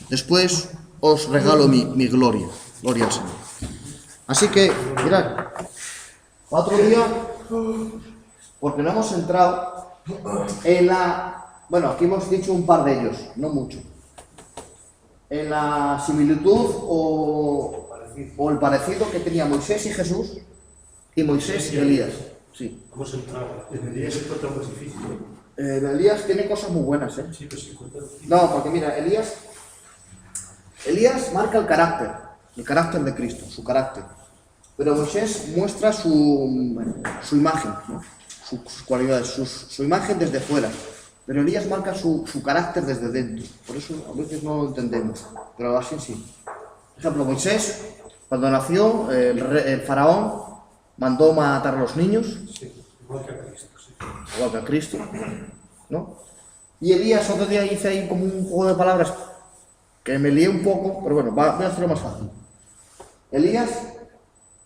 después os regalo mi gloria. Gloria al Señor. Así que, mirad, otro día, porque no hemos entrado en la... Bueno, aquí hemos dicho un par de ellos, no mucho. En la similitud o el parecido que tenía Moisés y Jesús y Moisés y Elías. Sí. Hemos entrado. En Elías se encuentra más difícil. Elías tiene cosas muy buenas, ¿eh? Sí, pero se encuentra difícil. No, porque mira, Elías marca el carácter de Cristo, su carácter. Pero Moisés muestra su imagen, ¿no? Sus cualidades, su imagen desde fuera. Pero Elías marca su carácter desde dentro. Por eso a veces no lo entendemos, pero así sí. Por ejemplo, Moisés, cuando nació, el faraón mandó matar a los niños. Sí, igual que a Cristo, sí. Igual que a Cristo, ¿no? Y Elías, otro día hice ahí como un juego de palabras que me lié un poco, pero bueno, voy a hacerlo más fácil. Elías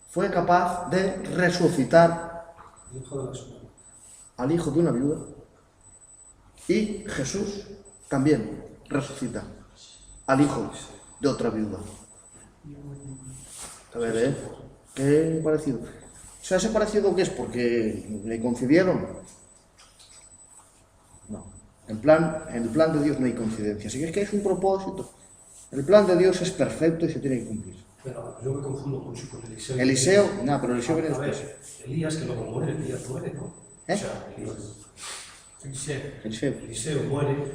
fue capaz de resucitar Hijo de la semana. al hijo de una viuda y Jesús también resucita al hijo de otra viuda. A ver, ¿eh? ¿Qué parecido? O sea, ¿ese parecido qué es? ¿Porque le concedieron? No. En el plan de Dios no hay coincidencia. Así que es que es un propósito. El plan de Dios es perfecto y se tiene que cumplir. Pero yo me confundo mucho con Eliseo. Eliseo, no, pero Eliseo viene A después. ver, Elías que luego muere, Elías muere, ¿no? ¿Eh? O sea, Eliseo. Eliseo muere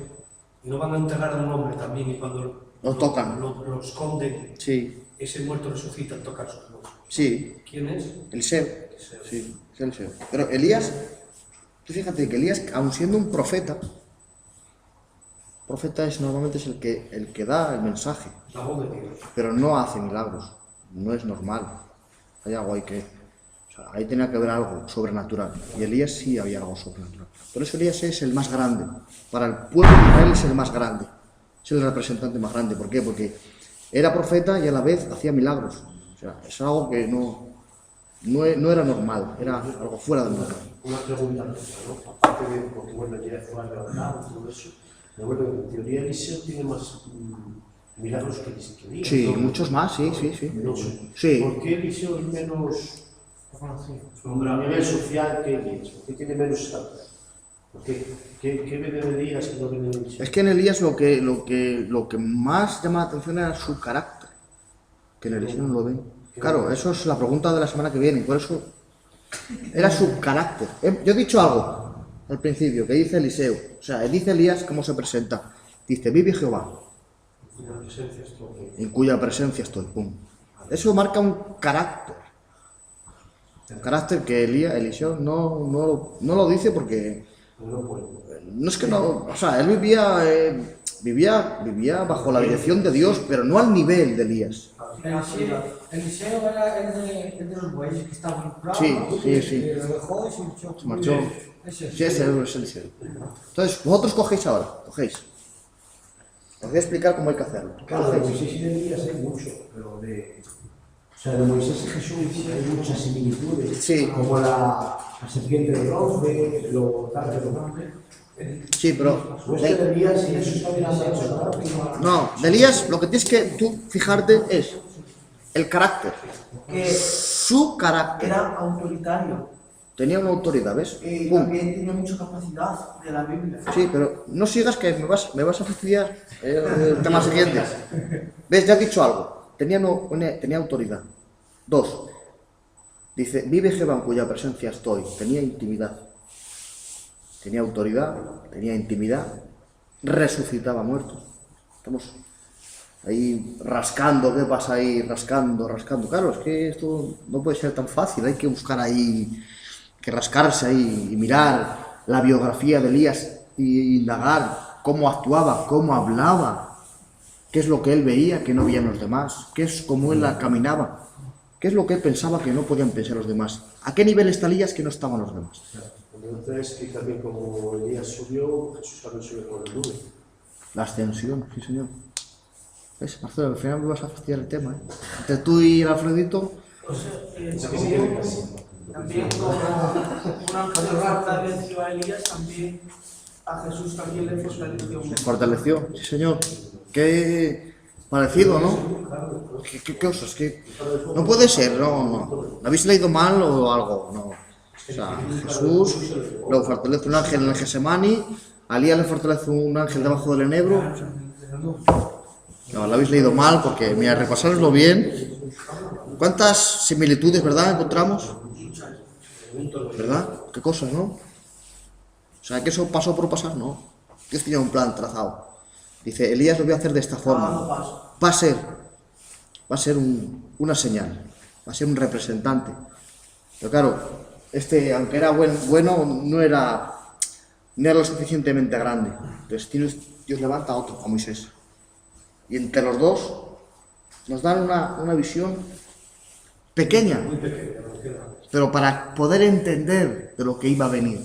y no van a enterrar a un hombre también y cuando Lo tocan. lo esconden, Sí, ese muerto resucita al tocar sus manos. sí. ¿Quién es? Eliseo. Eliseo. Sí, es Eliseo. Pero Elías, tú fíjate que Elías, aun siendo un profeta normalmente es el que da el mensaje, La voz de Dios. pero no hace milagros. No es normal. Hay algo ahí ahí tenía que haber algo sobrenatural. Y Elías sí había algo sobrenatural. Por eso Elías es el más grande. Para el pueblo de Israel es el más grande. Es el representante más grande. ¿Por qué? Porque era profeta y a la vez hacía milagros. O sea, es algo que no era normal. Era algo fuera de normal. Una pregunta, ¿no? Aparte de, porque bueno, ya fue agradable todo eso, pero bueno, en teoría Eliseo tiene más milagros que Elías. Sí, ¿no? muchos más, sí. Sí. ¿Por qué Eliseo es menos a nivel social que Elías? ¿Por qué tiene menos estatus? ¿Qué ve de Elías que no ve de Eliseo? Es que en Elías lo que más llama la atención era su carácter. Que en Eliseo no lo ven. Claro, eso es la pregunta de la semana que viene. Por eso era su carácter. Yo he dicho algo al principio, que dice Eliseo. O sea, dice Elías cómo se presenta. Dice, vive Jehová, Cuya presencia es todo. en cuya presencia estoy. Pum. Eso marca un carácter. Un carácter que Eliseo no lo dice porque... No puede. No es que no... O sea, él vivía bajo la dirección de Dios, pero no al nivel de Elías. Eliseo era el de los bueyes que estaba involucrado. Sí, ¿no? sí, sí. Que lo dejó y se marchó. Se marchó. Ese. Sí, ese es Eliseo. Entonces, vosotros cogéis ahora, cogéis. Os voy a explicar cómo hay que hacerlo. Claro, de Moisés y de Elías hay mucho, pero de Moisés y Jesús hay muchas similitudes. Sí. Como la serpiente de bronce, lo tarde de bronce. Sí, pero... O es que de Elías y Jesús también han hecho, No, de Elías lo que tienes que tú fijarte es el carácter. Que Su carácter. era autoritario. Tenía una autoridad, ¿ves? Y Pum. también tenía mucha capacidad de la Biblia. Sí, pero no sigas que me vas a fastidiar el tema siguiente. ¿Ves? Ya he dicho algo. Tenía autoridad. 2. Dice, vive Jehová en cuya presencia estoy. Tenía intimidad. Tenía autoridad, tenía intimidad. Resucitaba muertos. Estamos ahí rascando. ¿Qué pasa ahí? Rascando. Claro, es que esto no puede ser tan fácil. Hay que buscar ahí, que rascarse ahí y mirar la biografía de Elías y indagar cómo actuaba, cómo hablaba, qué es lo que él veía que no veían los demás, qué es cómo él caminaba, qué es lo que él pensaba que no podían pensar los demás, a qué nivel está Elías que no estaban los demás. Entonces, que también como Elías subió, Jesús también subió con el nube. La ascensión, sí señor. ¿Ves, Marcelo? Al final me vas a fastidiar el tema, ¿eh? Entre tú y el Alfredito, O sea, también como un ángel fortaleció a Elías, también a Jesús también le fortaleció me mucho. fortaleció, sí señor. Qué parecido, ¿no? ¿Qué cosas? No puede ser, no. ¿Habéis leído mal o algo? No. O sea, Jesús lo fortalece un ángel en el Getsemani, a Elías le fortalece un ángel debajo del enebro. No, lo habéis leído mal porque, mira, repasároslo bien. ¿Cuántas similitudes, verdad, encontramos? ¿Verdad? ¿Qué cosas, no? O sea, que eso pasó por pasar, no. Dios tenía un plan trazado. Dice, Elías lo voy a hacer de esta forma. Va a ser una señal, va a ser un representante. Pero claro, aunque era bueno, no era lo suficientemente grande. Entonces Dios levanta a otro, a Moisés. Y entre los dos nos dan una visión pequeña, pero para poder entender de lo que iba a venir,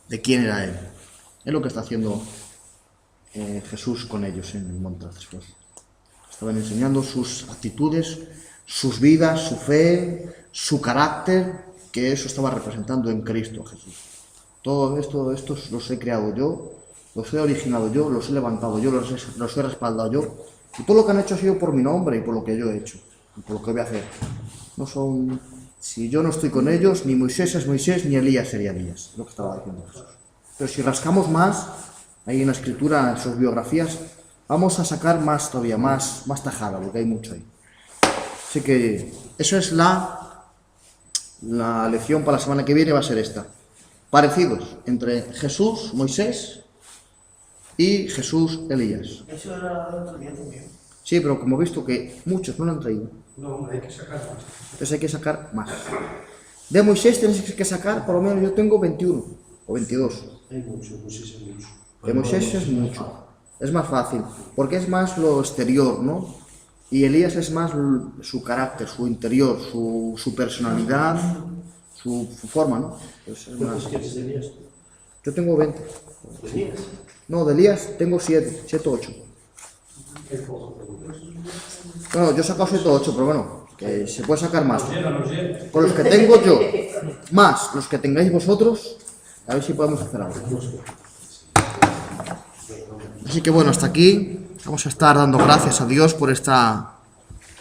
de quién era Él. Es lo que está haciendo Jesús con ellos en el monte de la Transfiguración. Estaban enseñando sus actitudes, sus vidas, su fe, su carácter, que eso estaba representando en Cristo Jesús. Todo esto los he creado yo, los he originado yo, los he levantado yo, los he respaldado yo. Y todo lo que han hecho ha sido por mi nombre y por lo que yo he hecho, y por lo que voy a hacer. No son... Si yo no estoy con ellos, ni Moisés es Moisés, ni Elías sería Elías, es lo que estaba diciendo Jesús. Pero si rascamos más, ahí en la escritura, en sus biografías, vamos a sacar más todavía, más tajada, porque hay mucho ahí. Así que eso es la lección para la semana que viene, va a ser esta. Parecidos entre Jesús, Moisés, y Jesús, Elías. Eso era el otro día también. Sí, pero como he visto que muchos no lo han traído, No, hay que sacar más. entonces hay que sacar más. De Moisés tenéis que sacar, por lo menos yo tengo 21 o 22. Hay mucho, Moisés es mucho. De Moisés es mucho. Es más fácil, porque es más lo exterior, ¿no? Y Elías es más su carácter, su interior, su personalidad, su forma, ¿no? Pues es más. ¿Cuántos quieres de Elías tú? Yo tengo 20. ¿De Elías? No, de Elías tengo 7 o 8. Bueno, yo he sacado 7 o 8, pero bueno, que se puede sacar más. Con los que tengo yo, más los que tengáis vosotros, a ver si podemos hacer algo. Así que bueno, hasta aquí. Vamos a estar dando gracias a Dios por esta